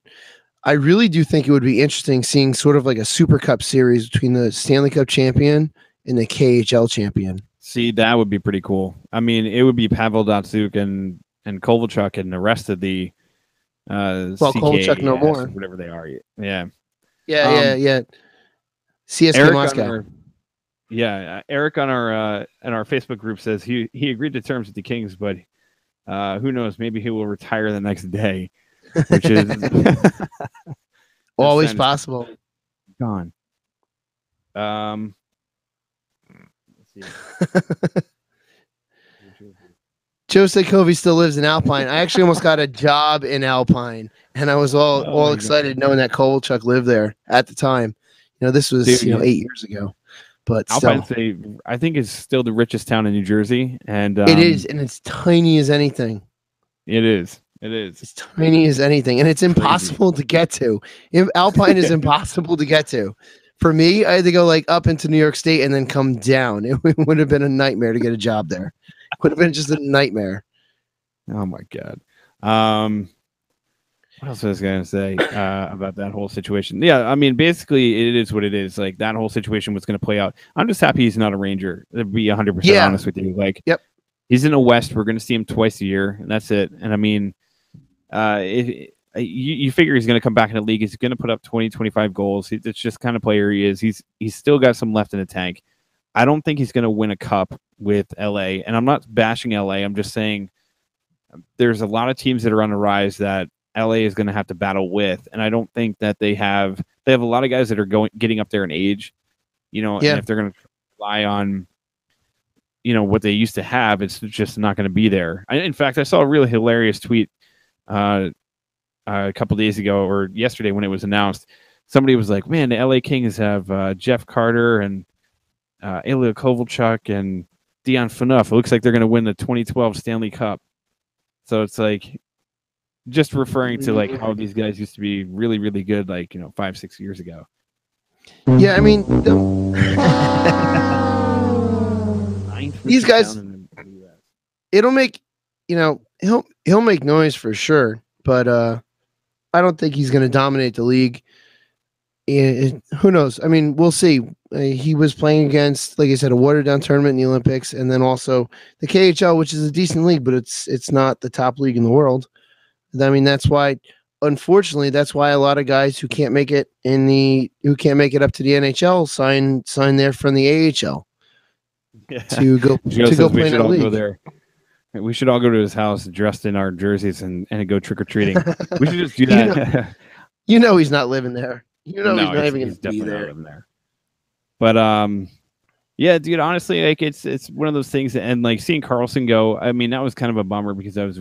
I really do think it would be interesting seeing sort of like a Super Cup series between the Stanley Cup champion and the KHL champion. See, that would be pretty cool. I mean, it would be Pavel Datsyuk and Kovalchuk and the rest of the Kovalchuk no more, whatever they are. Yeah. Yeah. CSK Eric Moscow. Eric on our Facebook group says he agreed to terms with the Kings, but who knows? Maybe he will retire the next day, which is always possible. Gone. Let's see. Joe said Covey still lives in Alpine. I actually almost got a job in Alpine, and I was all excited knowing that Kovalchuk lived there at the time. This was 8 years ago, but Alpine, I think, is still the richest town in New Jersey, and it is, and it's tiny as anything. It is. It's tiny as anything, and it's impossible to get to. Alpine is impossible to get to. For me, I had to go up into New York State and then come down. It would have been a nightmare to get a job there. It would have been just a nightmare. Oh my God. What else was I going to say about that whole situation? Yeah, I mean, basically, it is what it is. Like, that whole situation was going to play out. I'm just happy he's not a Ranger, to be 100% honest with you. Yep. He's in the West. We're going to see him twice a year, and that's it. And, I mean, you figure he's going to come back in the league. He's going to put up 20, 25 goals. It's just kind of player he is. He's still got some left in the tank. I don't think he's going to win a cup with LA, and I'm not bashing LA. I'm just saying there's a lot of teams that are on the rise that LA is going to have to battle with, and I don't think that they have a lot of guys that are getting up there in age, and if they're going to rely on, what they used to have, it's just not going to be there. In fact, I saw a really hilarious tweet a couple days ago or yesterday when it was announced. Somebody was like, man, the LA Kings have Jeff Carter and Ilya Kovalchuk and Dion Phaneuf. It looks like they're going to win the 2012 Stanley Cup. So it's like, just referring to how these guys used to be really, really good, 5-6 years ago. Yeah, I mean, these guys, it'll make, he'll make noise for sure, but I don't think he's going to dominate the league. Who knows? I mean, we'll see. He was playing against, like I said, a watered down tournament in the Olympics, and then also the KHL, which is a decent league, but it's not the top league in the world. I mean, unfortunately, that's why a lot of guys who can't make it up to the NHL sign there from the AHL to go play in the league. Go there. We should all go to his house dressed in our jerseys and go trick or treating. We should just do that. He's not living there. He's not even going to be definitely there. not living there. But yeah, dude, honestly, like it's one of those things, and like seeing Carlson go, I mean, that was kind of a bummer because I was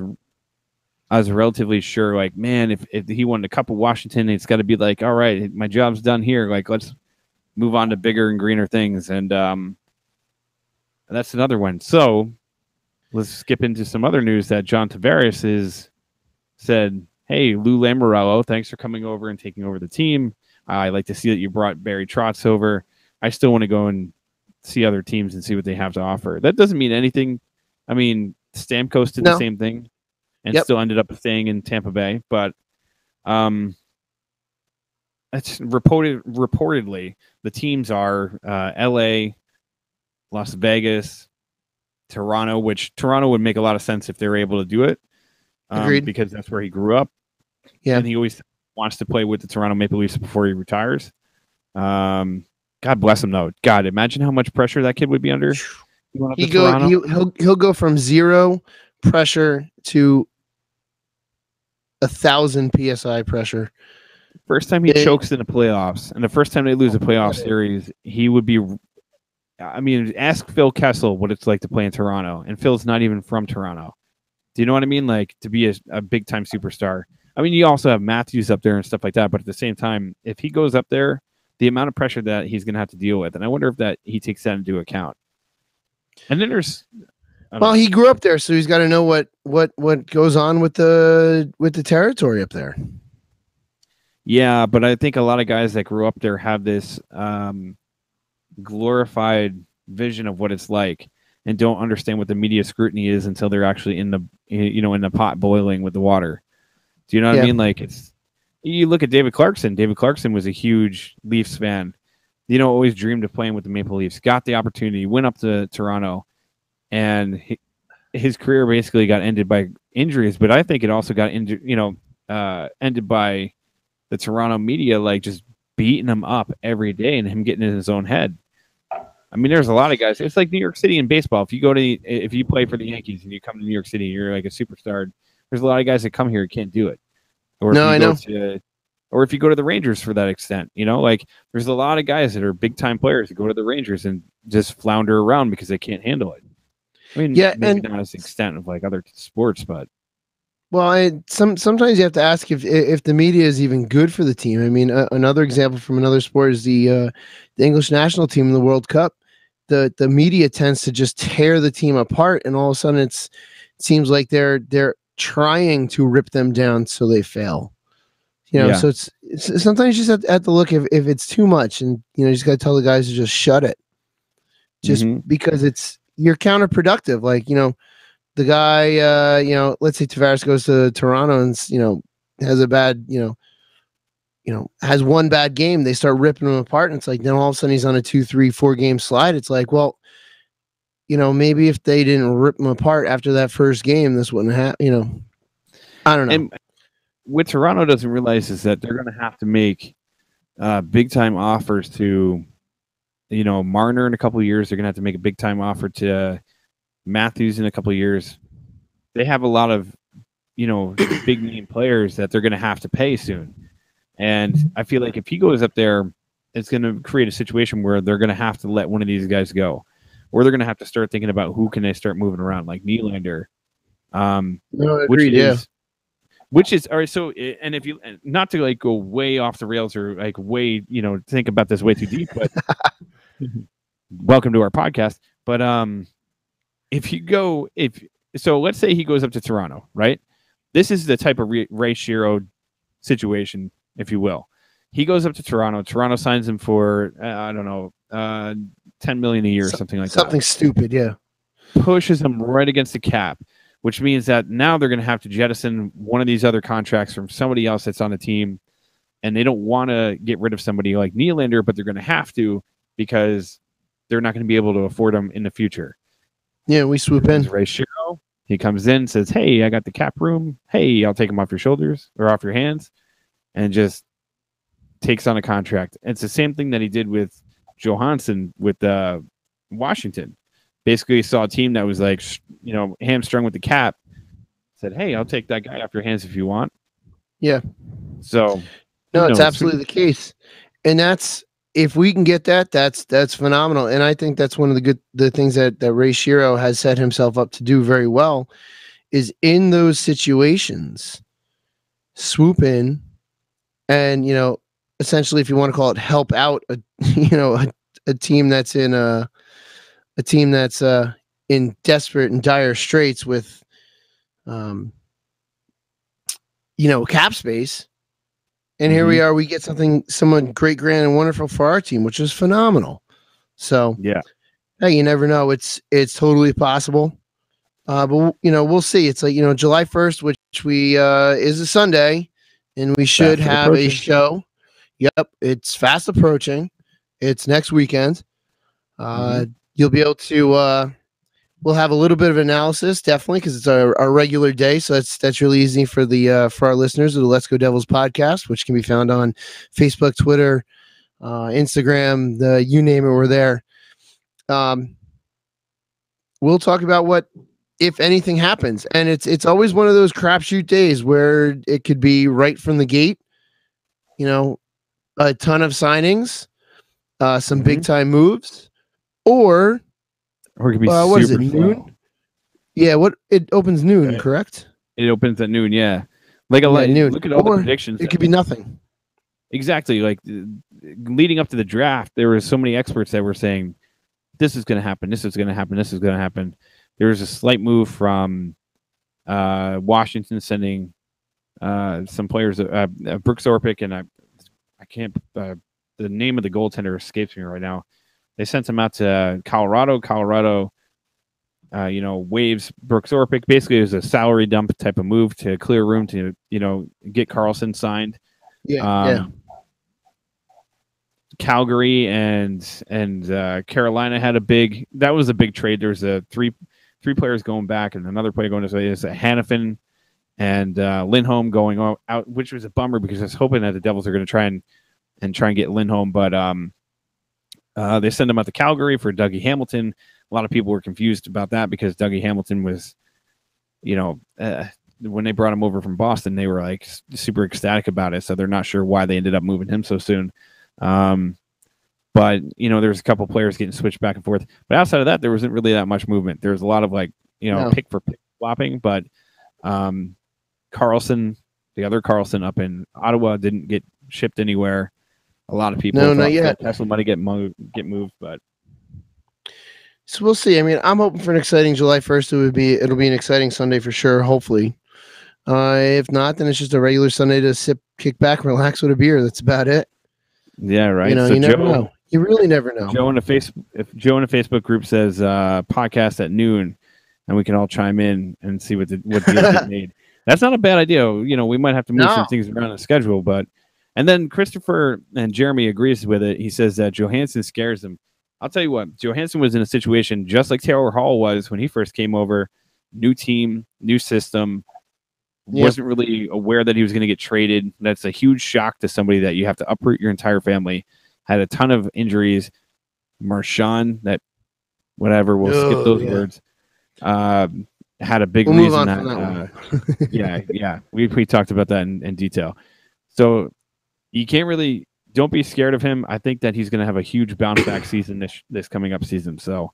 relatively sure, like, man, if he won the Cup of Washington, it's got to be like, all right, my job's done here. Like, let's move on to bigger and greener things, and that's another one. So let's skip into some other news that John Tavares has said, hey, Lou Lamoriello, thanks for coming over and taking over the team. I like to see that you brought Barry Trotz over. I still want to go and see other teams and see what they have to offer. That doesn't mean anything. I mean, Stamkos did the same thing and still ended up staying in Tampa Bay. But it's reportedly the teams are LA, Las Vegas, Toronto, which Toronto would make a lot of sense if they were able to do it. Agreed. Because that's where he grew up. Yeah. And he always wants to play with the Toronto Maple Leafs before he retires. God bless him, though. God, imagine how much pressure that kid would be under. He'll go from 0 pressure to 1,000 psi pressure. First time he chokes in the playoffs, and the first time they lose a playoff series, he would be. I mean, ask Phil Kessel what it's like to play in Toronto, and Phil's not even from Toronto. Do you know what I mean? Like, to be a big time superstar. I mean, you also have Matthews up there and stuff like that, but at the same time, if he goes up there, the amount of pressure that he's going to have to deal with, and I wonder if that he takes that into account. And then there's, he grew up there, so he's got to know what goes on with the territory up there. Yeah, but I think a lot of guys that grew up there have this glorified vision of what it's like, and don't understand what the media scrutiny is until they're actually in the pot boiling with the water. Do you know what I mean? Like, you look at David Clarkson. David Clarkson was a huge Leafs fan. Always dreamed of playing with the Maple Leafs. Got the opportunity, went up to Toronto, and his career basically got ended by injuries. But I think it also got ended by the Toronto media, like, just beating him up every day and him getting in his own head. I mean, there's a lot of guys. It's like New York City in baseball. If you play for the Yankees and you come to New York City, you're like a superstar. There's a lot of guys that come here and can't do it. Or if you go to the Rangers for that extent, like, there's a lot of guys that are big time players that go to the Rangers and just flounder around because they can't handle it. I mean, maybe not as the extent of like other sports, but. Well, sometimes you have to ask if the media is even good for the team. I mean, another example from another sport is the English national team in the World Cup. The media tends to just tear the team apart, and all of a sudden it seems like they're trying to rip them down so they fail. So it's sometimes you just have to look if it's too much, and you just got to tell the guys to just shut it, just because you're counterproductive. Like, the guy, let's say Tavares goes to Toronto and, has a bad, has one bad game. They start ripping him apart. And it's like, then all of a sudden he's on a 2, 3, 4 game slide. It's like, well, maybe if they didn't rip him apart after that first game, this wouldn't happen, I don't know. And what Toronto doesn't realize is that they're going to have to make big time offers to, Marner in a couple of years. They're going to have to make a big time offer to Matthews in a couple of years. They have a lot of, big name players that they're going to have to pay soon. And I feel like if he goes up there, it's going to create a situation where they're going to have to let one of these guys go, or they're going to have to start thinking about who can they start moving around, like Nylander. Which is all right. So, and if you, not to like go way off the rails or like way, think about this way too deep, but welcome to our podcast. But, so let's say he goes up to Toronto, right? This is the type of Ray Shero situation, if you will. He goes up to Toronto. Toronto signs him for, I don't know, $10 million a year or something like that. Something stupid, yeah. Pushes him right against the cap, which means that now they're going to have to jettison one of these other contracts from somebody else that's on the team, and they don't want to get rid of somebody like Nylander, but they're going to have to because they're not going to be able to afford him in the future. Yeah, we swoop in. Ray Shero, he comes in, says, hey, I got the cap room. Hey, I'll take him off your shoulders or off your hands, and just takes on a contract. And it's the same thing that he did with Johansson with Washington. Basically, he saw a team that was like, hamstrung with the cap, said, hey, I'll take that guy off your hands if you want. Yeah. So, no, it's absolutely the case. And that's if we can get that, that's phenomenal. And I think that's one of the things that Ray Shiro has set himself up to do very well is in those situations, swoop in and, essentially, if you want to call it, help out a team that's in in desperate and dire straits with, cap space. And here we are, we get someone great, grand, and wonderful for our team, which is phenomenal. So, yeah, hey, you never know. It's totally possible. But we'll see. It's like, July 1st, which is a Sunday, and we should have a show. Yep, it's fast approaching. It's next weekend. You'll be able to. We'll have a little bit of analysis, definitely, because it's our regular day. So that's really easy for our listeners of the Let's Go Devils podcast, which can be found on Facebook, Twitter, Instagram, you name it, we're there. We'll talk about what, if anything, happens, and it's always one of those crapshoot days where it could be right from the gate. A ton of signings, some big time moves, or it could be what is it, noon? Yeah, it opens noon, correct? It opens at noon, yeah. Like noon. Look at all the predictions. It could be nothing. Exactly. Like leading up to the draft, there were so many experts that were saying this is going to happen, this is going to happen, this is going to happen. There was a slight move from Washington sending some players, Brooks Orpik, and I can't. The name of the goaltender escapes me right now. They sent him out to Colorado. Colorado, waives Brooks Orpik. Basically, it was a salary dump type of move to clear room to, get Carlson signed. Yeah. Calgary and Carolina had that was a big trade. There was three players going back and another player going this way. It's Hannafin and Lindholm going out, which was a bummer because I was hoping that the Devils are going to try and get Lindholm, but they send him out to Calgary for Dougie Hamilton. A lot of people were confused about that because Dougie Hamilton was, when they brought him over from Boston, they were like super ecstatic about it. So they're not sure why they ended up moving him so soon. But there's a couple players getting switched back and forth. But outside of that, there wasn't really that much movement. There was a lot of pick for pick swapping. But Carlson, the other Carlson up in Ottawa, didn't get shipped anywhere. A lot of people not yet. Tesla might get moved, but so we'll see. I mean, I'm hoping for an exciting July 1st. It'll be an exciting Sunday for sure. Hopefully, if not, then it's just a regular Sunday to kick back, relax with a beer. That's about it. Yeah, right. So you never know. You really never know. Joe in the Facebook group says podcast at noon, and we can all chime in and see what deals get made. That's not a bad idea. We might have to move some things around the schedule, but. And then Christopher and Jeremy agrees with it. He says that Johansson scares him. I'll tell you what, Johansson was in a situation just like Taylor Hall was when he first came over. New team, new system. Yep. Wasn't really aware that he was going to get traded. That's a huge shock to somebody that you have to uproot your entire family. Had a ton of injuries. Marchand, that whatever, we'll skip those words. Had a big reason that. Yeah. We talked about that in detail. So you don't be scared of him. I think that he's going to have a huge bounce back season this coming up season. So,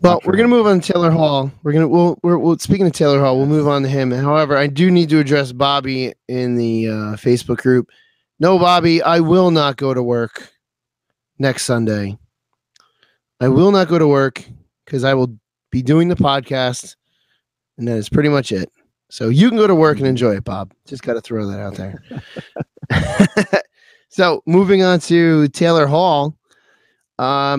well, we're going to move on to Taylor Hall. We're speaking of Taylor Hall, we'll move on to him. However, I do need to address Bobby in the Facebook group. No, Bobby, I will not go to work next Sunday. I will not go to work because I will be doing the podcast, and that is pretty much it. So you can go to work and enjoy it, Bob. Just got to throw that out there. So moving on to Taylor Hall. I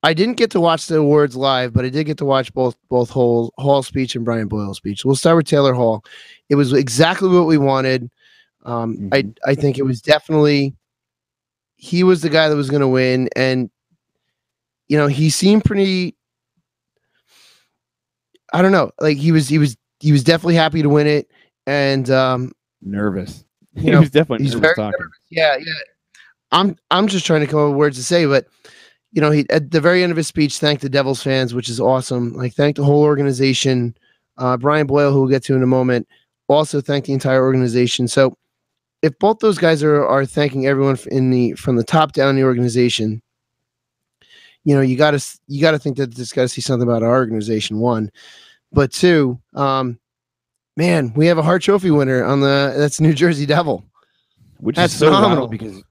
didn't get to watch the awards live, but I did get to watch both Hall's speech and Brian Boyle's speech. We'll start with Taylor Hall. It was exactly what we wanted. I think it was definitely he was the guy that was going to win, and he seemed pretty. I don't know, like he was definitely happy to win it, and nervous. He was definitely nervous talking. Nervous. Yeah. I'm just trying to come up with words to say, but he at the very end of his speech thanked the Devils fans, which is awesome. Like thanked the whole organization. Brian Boyle, who we'll get to in a moment, also thanked the entire organization. So if both those guys are thanking everyone from the top down in the organization, you know, you got to think that this got to see something about our organization. One, but two, man, we have a Hart Trophy winner that's New Jersey Devil, which that's is so phenomenal because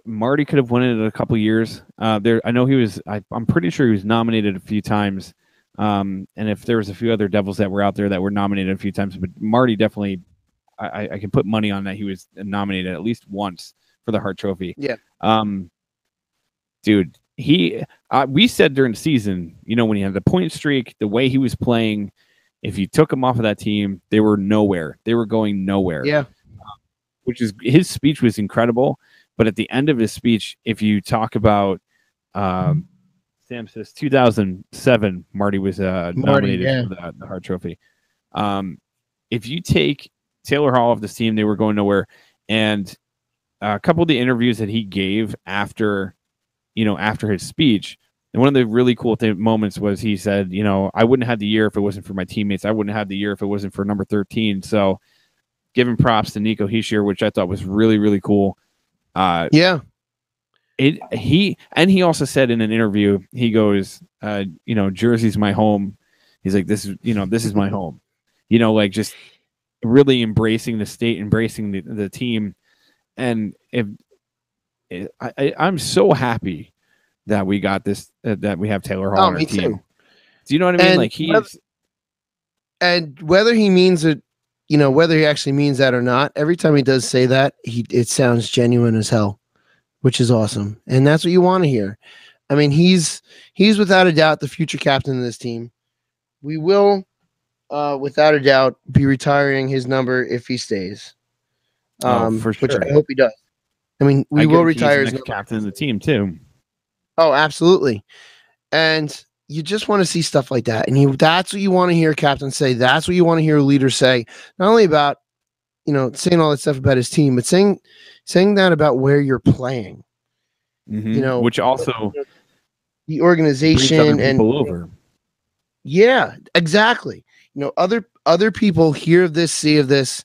Marty could have won it in a couple years. I know he was. I'm pretty sure he was nominated a few times. And if there was a few other Devils that were out there that were nominated a few times, but Marty definitely, I can put money on that he was nominated at least once for the Hart Trophy. Yeah. Dude, we said during the season, you know, when he had the point streak, the way he was playing, if you took him off of that team, they were nowhere. They were going nowhere. Yeah. His speech was incredible. But at the end of his speech, if you talk about, Sam says 2007, Marty was nominated for the Hart Trophy. If you take Taylor Hall off this team, they were going nowhere. And a couple of the interviews that he gave after his speech, and one of the really cool moments was he said, you know, I wouldn't have the year if it wasn't for my teammates. I wouldn't have the year if it wasn't for number 13. So giving props to Nico Hischier, which I thought was really, really cool. He also said in an interview, he goes, you know, Jersey's my home. He's like, this is my home, you know, like just really embracing the state, embracing the team. And I'm so happy that we got this, that we have Taylor Hall on our team. Do you know what I mean? Like and whether he means it, you know, whether he actually means that or not, every time he does say that, it sounds genuine as hell, which is awesome. And that's what you want to hear. I mean, he's without a doubt the future captain of this team. We will, without a doubt, be retiring his number if he stays. For sure. Which I hope he does. I mean, we will retire his captain of the team too. Oh, absolutely. And you just want to see stuff like that. And that's what you want to hear captain say. That's what you want to hear a leader say. Not only about, you know, saying all that stuff about his team, but saying that about where you're playing. Mm-hmm. You know, which also the organization and over. Yeah, exactly. You know, other people hear of this, see of this,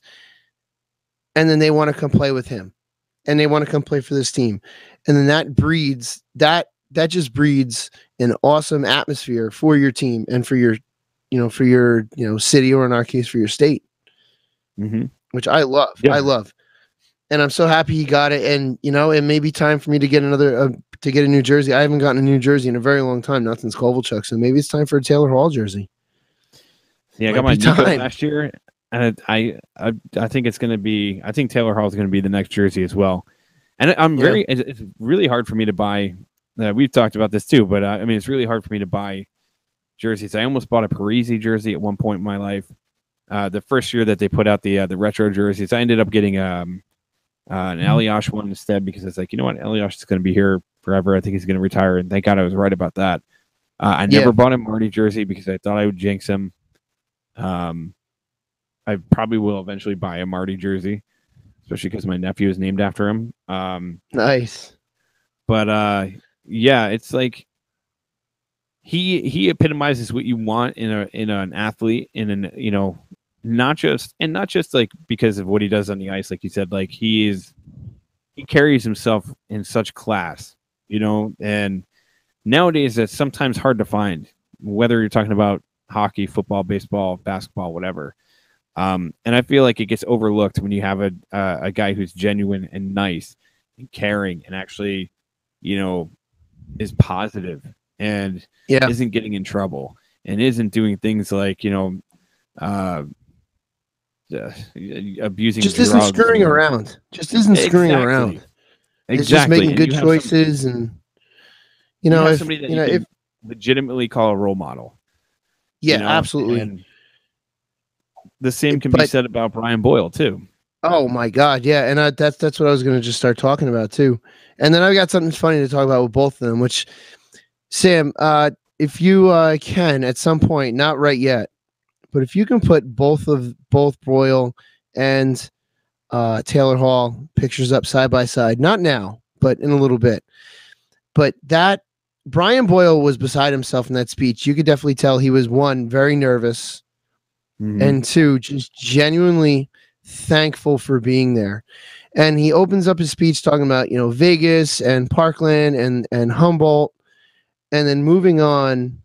and then they want to come play with him, and they want to come play for this team, and then that just breeds an awesome atmosphere for your team and for your city, or in our case for your state, which I love. Yeah. I love, and I'm so happy he got it. And you know, it may be time for me to get a New Jersey. I haven't gotten a New Jersey in a very long time, not since Kovalchuk. So maybe it's time for a Taylor Hall jersey. Yeah, I got my Nico last year, and I think it's going to be. I think Taylor Hall is going to be the next jersey as well. And it's really hard for me to buy. We've talked about this too, but I mean, it's really hard for me to buy jerseys. I almost bought a Parisi jersey at one point in my life. The first year that they put out the retro jerseys, I ended up getting an Eliash one instead, because it's like, you know what, Eliash is going to be here forever. I think he's going to retire, and thank God I was right about that. I never bought a Marty jersey because I thought I would jinx him. I probably will eventually buy a Marty jersey, especially because my nephew is named after him. Nice. But yeah, it's like he epitomizes what you want in an athlete, not just like because of what he does on the ice, like you said, like he carries himself in such class, you know, and nowadays that's sometimes hard to find, whether you're talking about hockey, football, baseball, basketball, whatever. And I feel like it gets overlooked when you have a guy who's genuine and nice and caring and actually, you know, is positive and isn't getting in trouble and isn't doing things like, you know, abusing, just isn't screwing around. Just isn't screwing around. It's just making good choices, and you know, if somebody that you know, if legitimately call a role model. Yeah, you know? absolutely. And the same can be said about Brian Boyle too. Oh my God, yeah, and that's what I was going to just start talking about too. And then I've got something funny to talk about with both of them. Which, Sam, if you can at some point, not right yet, but if you can put both Boyle and Taylor Hall pictures up side by side, not now, but in a little bit. But that Brian Boyle was beside himself in that speech. You could definitely tell he was, one, very nervous, and two, just genuinely thankful for being there. And he opens up his speech talking about, Vegas and Parkland and Humboldt, and then moving on.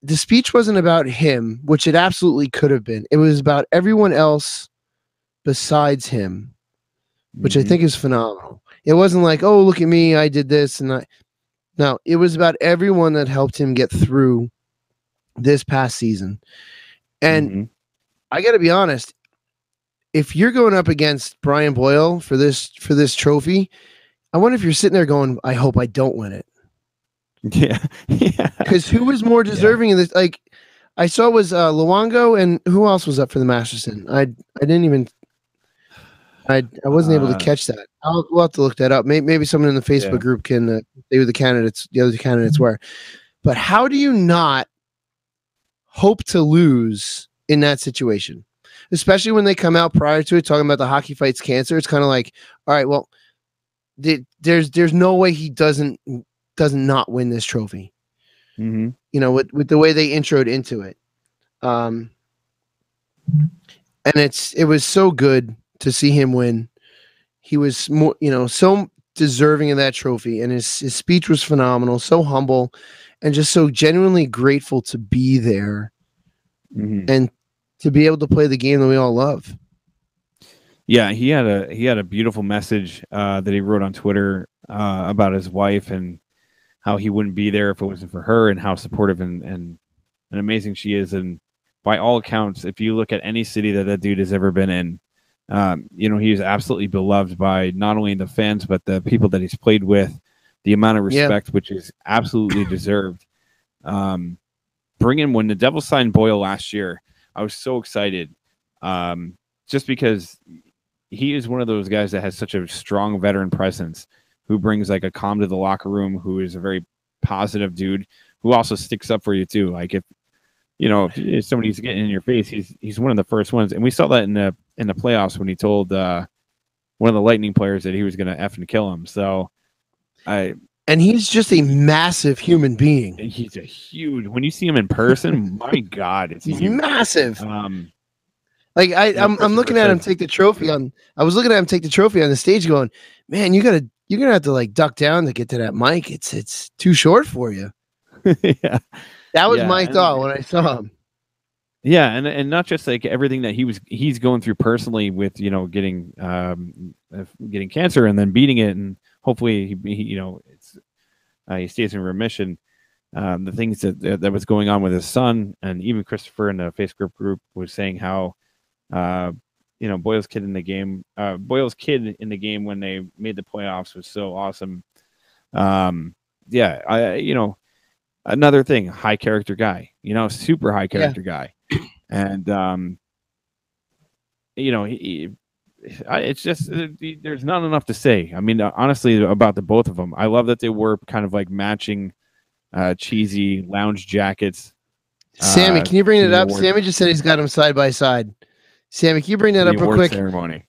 The speech wasn't about him, which it absolutely could have been. It was about everyone else besides him, which I think is phenomenal. It wasn't like, oh, look at me, I did this and I. No, it was about everyone that helped him get through this past season. And I got to be honest, if you're going up against Brian Boyle for this trophy, I wonder if you're sitting there going, I hope I don't win it. Yeah. Because who was more deserving of this? Like, I saw was Luongo, and who else was up for the Masterson? I didn't even. I wasn't able to catch that. We'll have to look that up. Maybe someone in the Facebook group can say who the other candidates were. But how do you not hope to lose in that situation? Especially when they come out prior to it talking about the hockey fights cancer. It's kind of like, all right, well, there's no way he doesn't not win this trophy. With the way they introed into it. And it was so good to see him win. He was more, so deserving of that trophy, and his speech was phenomenal, so humble, and just so genuinely grateful to be there and to be able to play the game that we all love. Yeah, he had a beautiful message that he wrote on Twitter about his wife and how he wouldn't be there if it wasn't for her, and how supportive and amazing she is. And by all accounts, if you look at any city that dude has ever been in, he is absolutely beloved by not only the fans, but the people that he's played with, the amount of respect, which is absolutely deserved. When the Devils signed Boyle last year, I was so excited, just because he is one of those guys that has such a strong veteran presence, who brings like a calm to the locker room, who is a very positive dude, who also sticks up for you too. Like if somebody's getting in your face, he's one of the first ones. And we saw that in the playoffs when he told one of the Lightning players that he was going to effing kill him. So and he's just a massive human being. He's a huge, when you see him in person, my God, he's massive. Like I'm looking at him take the trophy on. I was looking at him take the trophy on the stage, going, "Man, you're gonna have to like duck down to get to that mic. It's too short for you." Yeah, that was my thought when I saw him. Yeah, and not just like everything that he's going through personally with getting cancer and then beating it, and hopefully he stays in remission. The things that was going on with his son, and even Christopher in the Facebook group was saying how Boyle's kid in the game when they made the playoffs was so awesome. Another thing, high character guy, super high character guy. And it's just there's not enough to say. I mean, honestly, about the both of them, I love that they were kind of like matching cheesy lounge jackets. Sammy, can you bring it up? Sammy just said he's got them side by side. Sammy, can you bring that up real quick? Ceremony.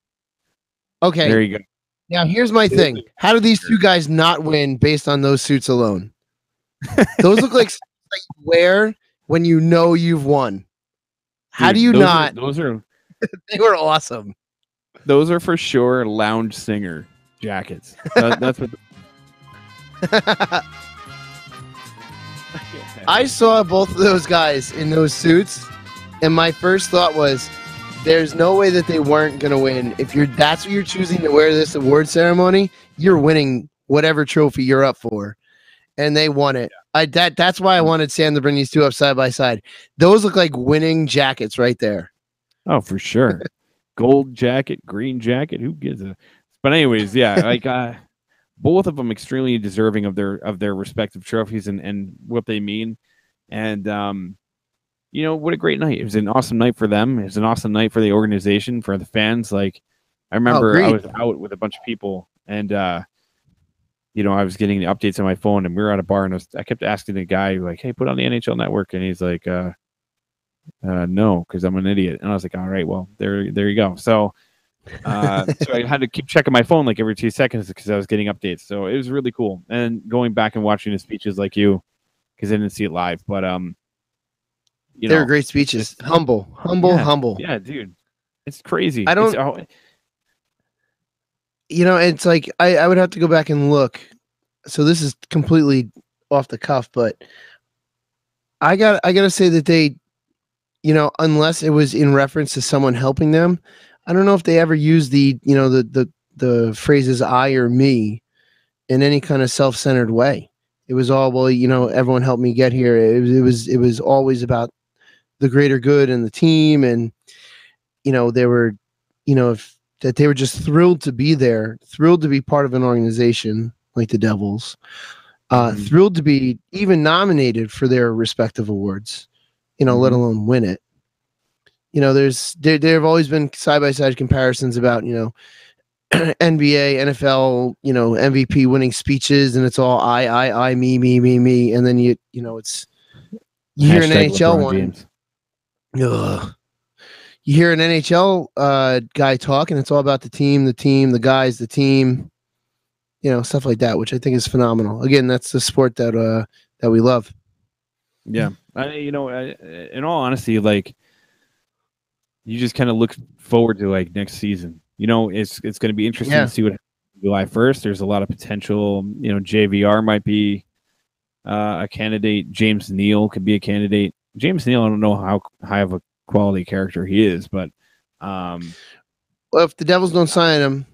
Okay, there you go. Now here's my thing: how do these two guys not win based on those suits alone? Those look like you wear when you've won. How do you not? Those are they were awesome. Those are for sure lounge singer jackets. That's what. I saw both of those guys in those suits, and my first thought was, there's no way that they weren't going to win. If that's what you're choosing to wear this award ceremony, you're winning whatever trophy you're up for. And they won it. That's why I wanted Sam to bring these two up side by side. Those look like winning jackets right there. Oh, for sure. Gold jacket, green jacket. Who gives a? But anyways, yeah, like both of them extremely deserving of their respective trophies and what they mean. And what a great night. It was an awesome night for them. It was an awesome night for the organization, for the fans. Like I remember I was out with a bunch of people, and I was getting the updates on my phone, and we were at a bar, and I kept asking the guy, like, "Hey, put on the NHL Network," and he's like, "No, because I'm an idiot." And I was like, "All right, well, there you go." So, so I had to keep checking my phone like every 2 seconds because I was getting updates. So it was really cool, and going back and watching the speeches like you, because I didn't see it live, but they were great speeches. Humble. Yeah, dude. It's crazy. I don't. It's like I would have to go back and look. So this is completely off the cuff, but I gotta say that they, unless it was in reference to someone helping them, I don't know if they ever used the phrases "I" or "me" in any kind of self-centered way. It was all, well, everyone helped me get here. It was always about the greater good and the team, and they were, that they were just thrilled to be there, thrilled to be part of an organization like the Devils, thrilled to be even nominated for their respective awards, let alone win it. There have always been side-by-side comparisons about, NBA, NFL, MVP winning speeches, and it's all I, me, and then it's you hear an NHL one. You hear an NHL guy talk, and it's all about the team, the guys, the team, stuff like that, which I think is phenomenal. Again, that's the sport that we love. Yeah, in all honesty, like, you just kind of look forward to like next season. It's going to be interesting to see what happens July 1st. There's a lot of potential. JVR might be a candidate. James Neal could be a candidate. James Neal, I don't know how high of a quality character he is, but well, if the Devils don't sign him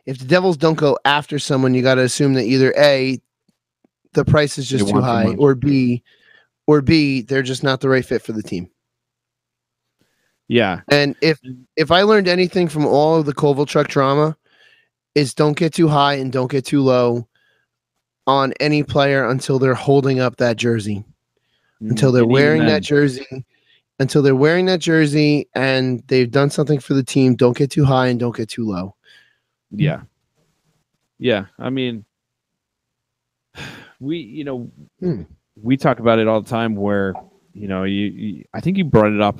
if the Devils don't go after someone, you got to assume that either A, the price is just too high, or B, they're just not the right fit for the team. Yeah. And if I learned anything from all of the Kovalchuk drama, is don't get too high and don't get too low on any player until they're holding up that jersey. Until they're wearing that jersey. Until they're wearing that jersey and they've done something for the team, don't get too high and don't get too low. Yeah. Yeah. I mean, we talk about it all the time where, I think you brought it up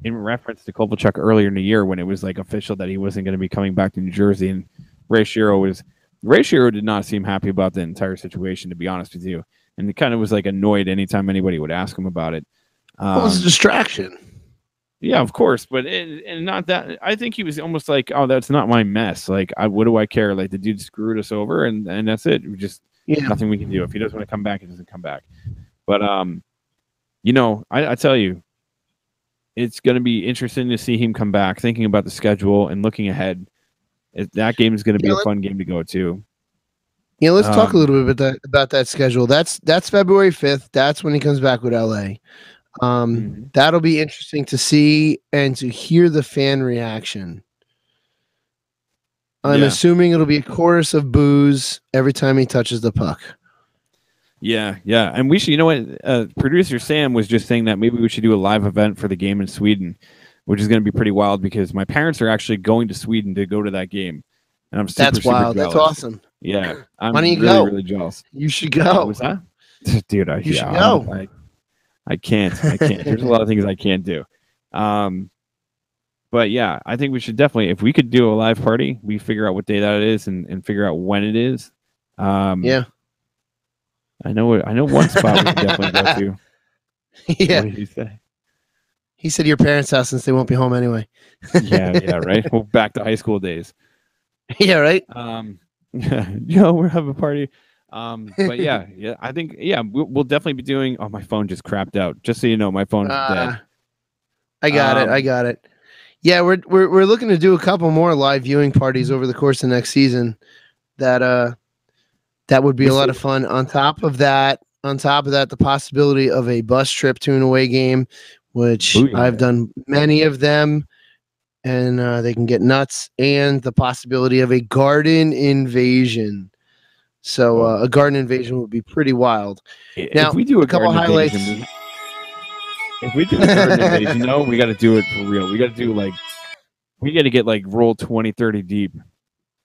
in reference to Kovalchuk earlier in the year when it was like official that he wasn't going to be coming back to New Jersey, and Ray Shero did not seem happy about the entire situation, to be honest with you, and he kind of was like annoyed anytime anybody would ask him about it. It was a distraction. Yeah, of course, but and not that. I think he was almost like, "Oh, that's not my mess. Like, what do I care? Like, the dude screwed us over, and that's it. We just nothing we can do. If he doesn't want to come back, he doesn't come back." But I tell you, it's going to be interesting to see him come back, thinking about the schedule and looking ahead. That game is going to be a fun game to go to. Yeah, let's talk a little bit about that schedule. That's February 5th. That's when he comes back with LA. That'll be interesting to see and to hear the fan reaction. I'm assuming it'll be a chorus of boos every time he touches the puck. Yeah. And we should, producer Sam was just saying that maybe we should do a live event for the game in Sweden, which is going to be pretty wild because my parents are actually going to Sweden to go to that game. And I'm super wild. Jealous. That's awesome. Yeah. I'm Why don't you really, go? really jealous. You should go. What's that? Dude, you should go. I can't. There's a lot of things I can't do. But yeah, I think we should definitely, if we could do a live party, we figure out what day that is and figure out when it is. Yeah. I know one spot we can definitely go to. Yeah. What did he say? He said your parents' house since they won't be home anyway. yeah, right. Well, back to high school days. Yeah, right. We're having a party. But yeah, I think we'll definitely be doing. Oh, my phone just crapped out. Just so you know, my phone's dead. I got it. Yeah, we're looking to do a couple more live viewing parties over the course of next season. That would be a lot of fun. On top of that, the possibility of a bus trip to an away game, which I've done many of them, and they can get nuts, and the possibility of a garden invasion. So a garden invasion would be pretty wild. Now, if we do a couple highlights. If we do a garden invasion, we got to do it for real. We got to get like roll 20, 30 deep.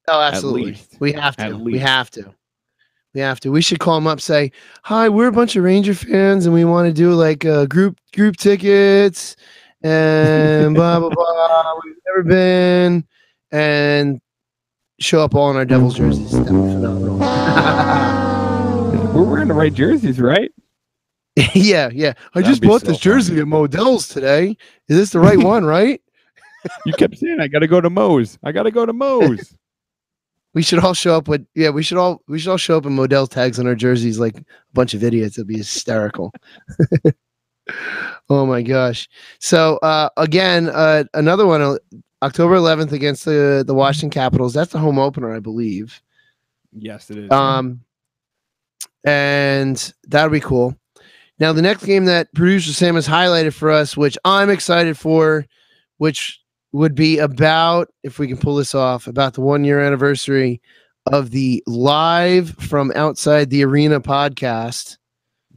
Oh, absolutely. We have to. We should call them up, say, "Hi, we're a bunch of Ranger fans, and we want to do like group tickets and blah blah blah. We've never been," and show up all in our Devils jerseys. That would be phenomenal. We're wearing the right jerseys, right? Yeah. I just bought this jersey at Modell's today. Is this the right one, right? You kept saying I got to go to Moe's. We should all show up with we should all show up in Modell tags on our jerseys like a bunch of idiots. It'd be hysterical. Oh my gosh. So again, another one, October 11th against the Washington Capitals. That's the home opener, I believe. Yes, it is. And that'll be cool. Now the next game that producer Sam has highlighted for us, which I'm excited for, which would be about, if we can pull this off, about the 1-year anniversary of the Live from Outside the Arena podcast,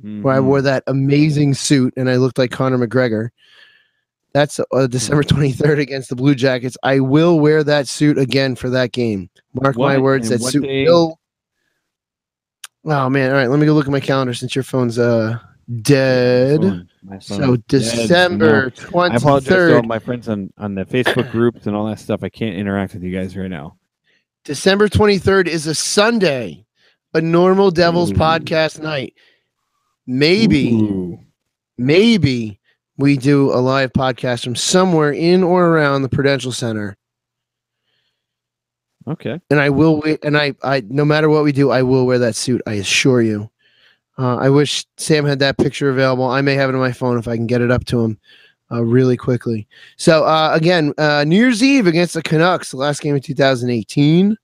where I wore that amazing suit and I looked like Conor McGregor. That's December 23rd against the Blue Jackets. I will wear that suit again for that game. Mark my words, that suit will. Oh, man. All right, let me go look at my calendar since your phone's dead. So December 23rd. I apologize to all my friends on the Facebook groups and all that stuff. I can't interact with you guys right now. December 23rd is a Sunday, a normal Devils podcast night. Maybe we do a live podcast from somewhere in or around the Prudential Center. Okay. And I will, and I no matter what we do, I will wear that suit. I assure you. I wish Sam had that picture available. I may have it on my phone if I can get it up to him really quickly. So, again, New Year's Eve against the Canucks, the last game of 2018.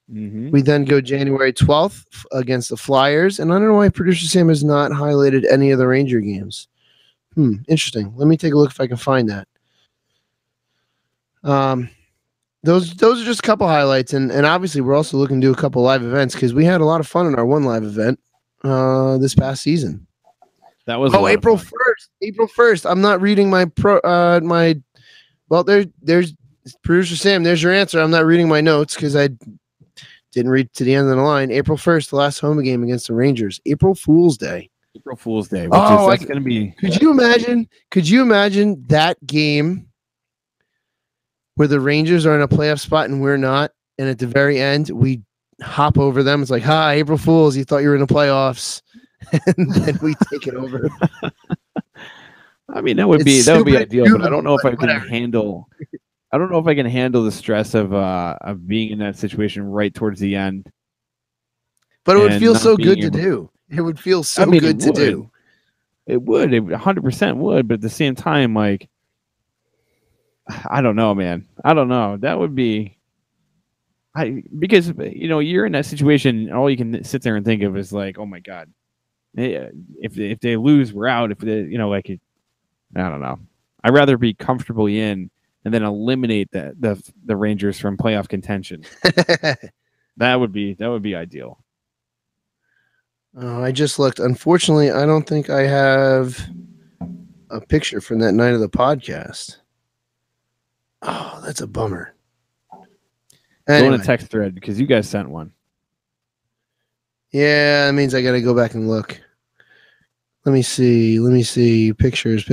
We then go January 12th against the Flyers. And I don't know why producer Sam has not highlighted any of the Ranger games. Interesting. Let me take a look if I can find that. Those are just a couple highlights. And obviously, we're also looking to do a couple live events because we had a lot of fun in our one live event this past season. That was April 1st. April 1st. I'm not reading my there's producer Sam. There's your answer. I'm not reading my notes because I didn't read to the end of the line. April 1st, the last home game against the Rangers. April Fool's Day. April Fool's Day. That's going to be. Could you imagine that game where the Rangers are in a playoff spot and we're not, and at the very end we hop over them? It's like, hi, April Fools, you thought you were in the playoffs, and then we take it over. I mean, that would be ideal, but I don't know if I can handle. I don't know if I can handle the stress of being in that situation right towards the end. But it would feel so good to do. It would feel so good to do. It would. It 100% would. But at the same time, like, I don't know, man. I don't know. That would be. Because you're in that situation, and all you can sit there and think of is like, oh my god, if they lose, we're out. If they, I don't know. I'd rather be comfortably in and then eliminate the Rangers from playoff contention. That would be ideal. I just looked. Unfortunately, I don't think I have a picture from that night of the podcast. Oh, that's a bummer. Anyway. Go in a text thread because you guys sent one. Yeah, that means I got to go back and look. Let me see. Pictures.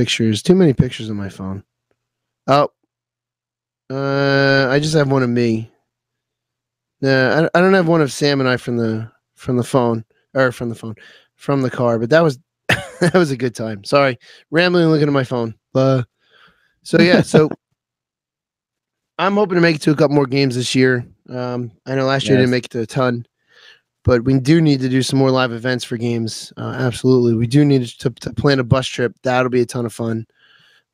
Too many pictures on my phone. Oh. I just have one of me. I don't have one of Sam and I from the phone. Or from the car, but that was that was a good time. Sorry, rambling, looking at my phone. So I'm hoping to make it to a couple more games this year. I know last year I didn't make it to a ton, but we do need to do some more live events for games. Absolutely, we do need to plan a bus trip. That'll be a ton of fun.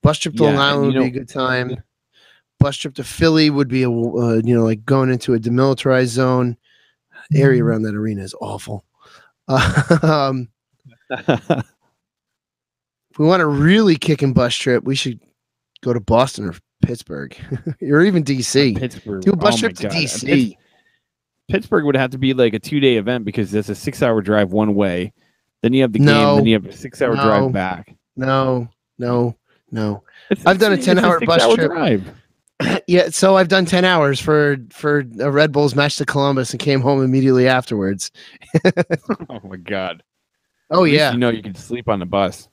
Bus trip to Long Island would be a good time. Bus trip to Philly would be like going into a demilitarized zone. The area around that arena is awful. If we want a really kicking bus trip, we should go to Boston or Pittsburgh or even DC. Pittsburgh. Do a bus trip to DC. Pittsburgh would have to be like a 2-day event because it's a 6-hour drive one way. Then you have the game. Then you have a 6-hour drive back. No. I've done a 10-hour bus trip. Drive. Yeah, so I've done 10 hours for a Red Bulls match to Columbus and came home immediately afterwards. Oh my god! Oh yeah, you can sleep on the bus.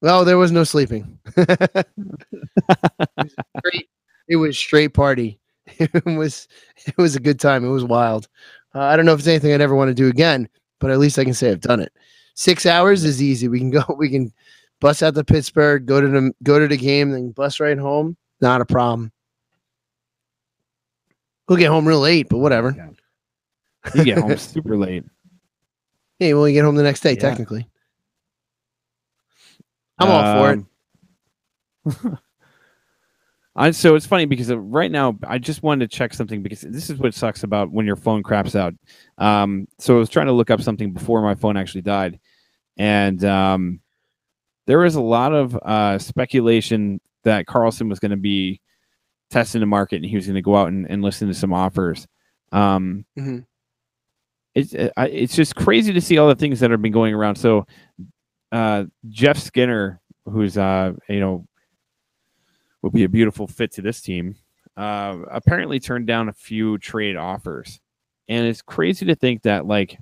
Well, there was no sleeping. It was straight party. It was a good time. It was wild. I don't know if it's anything I'd ever want to do again, but at least I can say I've done it. 6 hours is easy. We can bus out to Pittsburgh, go to the game, then bus right home. Not a problem. We'll get home real late, but whatever. You get home super late. Yeah, you only get home the next day, technically. I'm all for it. So it's funny because right now I just wanted to check something because this is what sucks about when your phone craps out. So I was trying to look up something before my phone actually died. And there was a lot of speculation that Carlson was going to be testing the market and he was going to go out and listen to some offers. It's just crazy to see all the things that have been going around. So Jeff Skinner, who's would be a beautiful fit to this team, apparently turned down a few trade offers. And it's crazy to think that, like,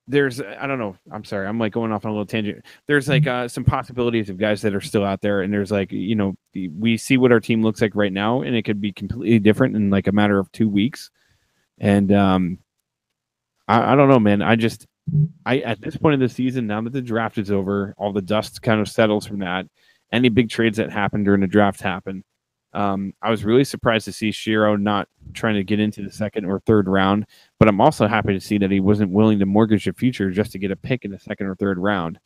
there's, I don't know, I'm sorry, I'm like going off on a little tangent. There's like some possibilities of guys that are still out there. And there's like, we see what our team looks like right now, and it could be completely different in like a matter of 2 weeks. And I don't know, man. I at this point of the season, now that the draft is over, all the dust kind of settles from that. Any big trades that happened during the draft happen. I was really surprised to see Shiro not trying to get into the second or third round, but I'm also happy to see that he wasn't willing to mortgage the future just to get a pick in the second or third round.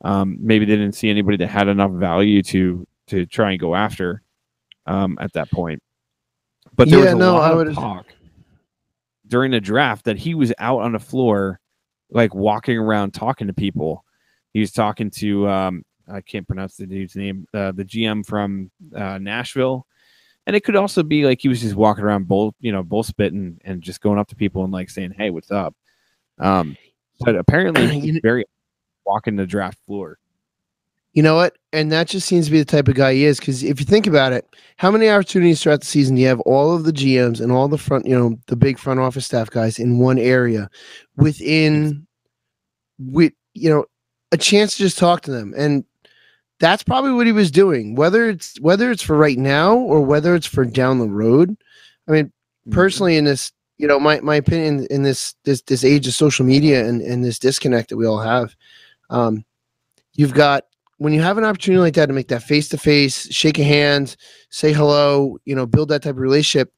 Maybe they didn't see anybody that had enough value to try and go after at that point. But there was a lot of talk during the draft that he was out on the floor, like walking around talking to people. He was talking to I can't pronounce the dude's name, the GM from Nashville. And it could also be like he was just walking around bull spitting and just going up to people and like saying, "Hey, what's up?" But apparently he's very walking the draft floor. You know what? And that just seems to be the type of guy he is. Because if you think about it, how many opportunities throughout the season do you have all of the GMs and all the the big front office staff guys in one area with a chance to just talk to them? And that's probably what he was doing, whether it's for right now or whether it's for down the road. I mean, personally, in this, my opinion in this age of social media and this disconnect that we all have, you've got, when you have an opportunity like that to make that face-to-face, shake a hand, say hello, build that type of relationship,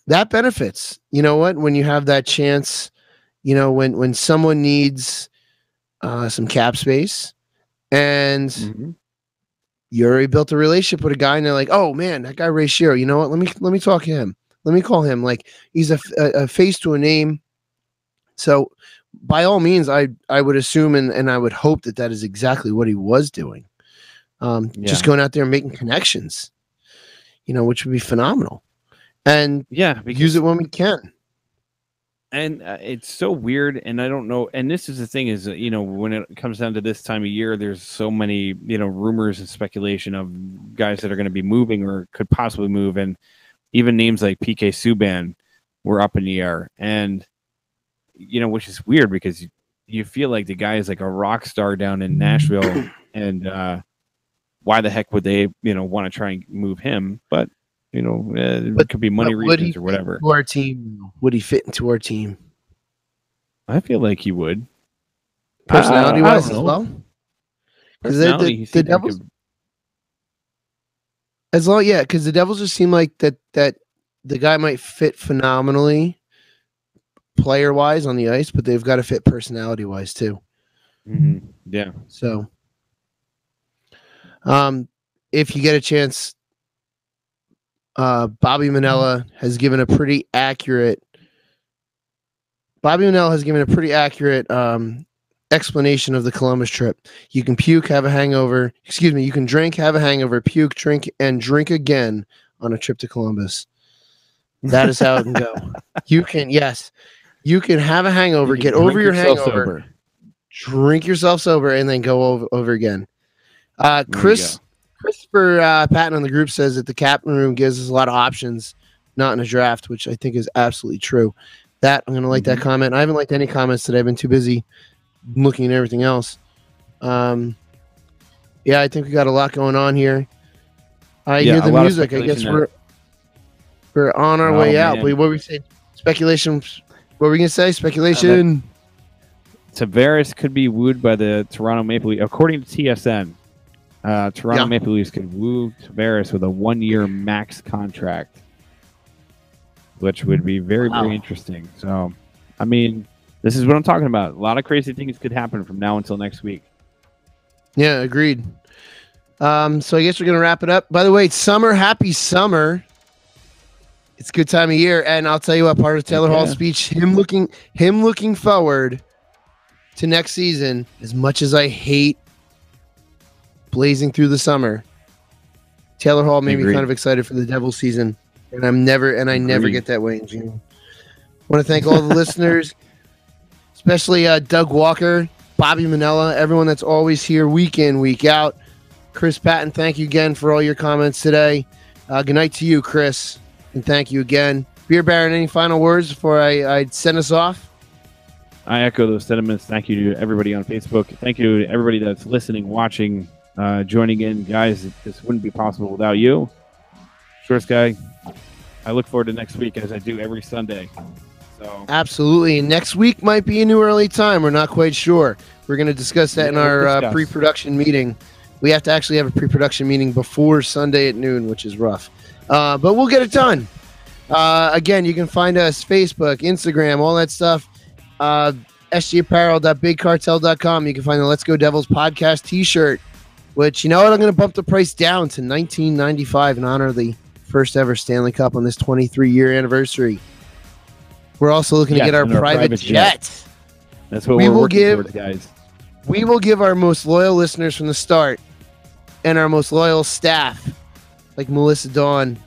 that benefits. You know what? When you have that chance, when someone needs some cap space, and you already built a relationship with a guy, and they're like, "Oh man, that guy Ray Shero, you know what? Let me talk to him. Let me call him. Like, he's a face to a name." So, by all means, I would assume and I would hope that is exactly what he was doing. Just going out there and making connections, which would be phenomenal. And use it when we can. And it's so weird, and I don't know. And this is the thing is, when it comes down to this time of year, there's so many, rumors and speculation of guys that are going to be moving or could possibly move, and even names like PK Subban were up in the air, and which is weird because you feel like the guy is like a rock star down in Nashville, and why the heck would they, want to try and move him? But it could be money reasons or whatever. Our team, would he fit into our team? I feel like he would. Personality-wise as well? Because the Devils... because the Devils just seem like that the guy might fit phenomenally player-wise on the ice, but they've got to fit personality-wise too. Mm-hmm. Yeah. So, if you get a chance... Bobby Manella has given a pretty accurate explanation of the Columbus trip. You can puke, have a hangover. You can drink, have a hangover, puke, drink, and drink again on a trip to Columbus. That is how it can go. You can have a hangover, get over your hangover, sober. Drink yourself sober, and then go over again. Christopher Patton on the group says that the captain room gives us a lot of options, not in a draft, which I think is absolutely true. I'm going to like that comment. I haven't liked any comments today. I've been too busy looking at everything else. I think we got a lot going on here. I hear the music. I guess we're on our way out. But what were we saying? Speculation What were we going to say? Speculation. Tavares could be wooed by the Toronto Maple Leafs. According to TSN, Toronto Maple Leafs could woo Tavares with a 1-year max contract, which would be very, very interesting. So, I mean, this is what I'm talking about. A lot of crazy things could happen from now until next week. Yeah, agreed. So I guess we're going to wrap it up. By the way, summer, happy summer. It's a good time of year. And I'll tell you what, part of Taylor Hall's speech, him looking forward to next season, as much as I hate blazing through the summer, Taylor Hall made me kind of excited for the Devils season. And I never get that way in June. I want to thank all the listeners, especially Doug Walker, Bobby Manella, everyone that's always here week in, week out. Chris Patton, thank you again for all your comments today. Good night to you, Chris, and thank you again. Beer Baron, any final words before I send us off? I echo those sentiments. Thank you to everybody on Facebook. Thank you to everybody that's listening, watching, joining in. Guys, this wouldn't be possible without you. Shorts guy, I look forward to next week as I do every Sunday. So absolutely. And next week might be a new early time. We're not quite sure. We're going to discuss that in our pre-production meeting. We have to actually have a pre-production meeting before Sunday at noon, which is rough. But we'll get it done. Again, you can find us Facebook, Instagram, all that stuff. sgapparel.bigcartel.com. You can find the Let's Go Devils podcast t-shirt, which, you know what, I'm going to bump the price down to $19.95 in honor of the first ever Stanley Cup on this 23-year anniversary. We're also looking to get our private jet. That's what we're working towards, guys. We will give our most loyal listeners from the start and our most loyal staff, like Melissa Dawn,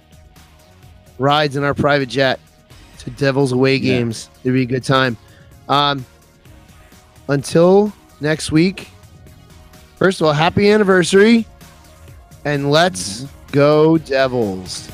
rides in our private jet to Devils away games. It'd be a good time. Until next week, first of all, happy anniversary, and let's go Devils.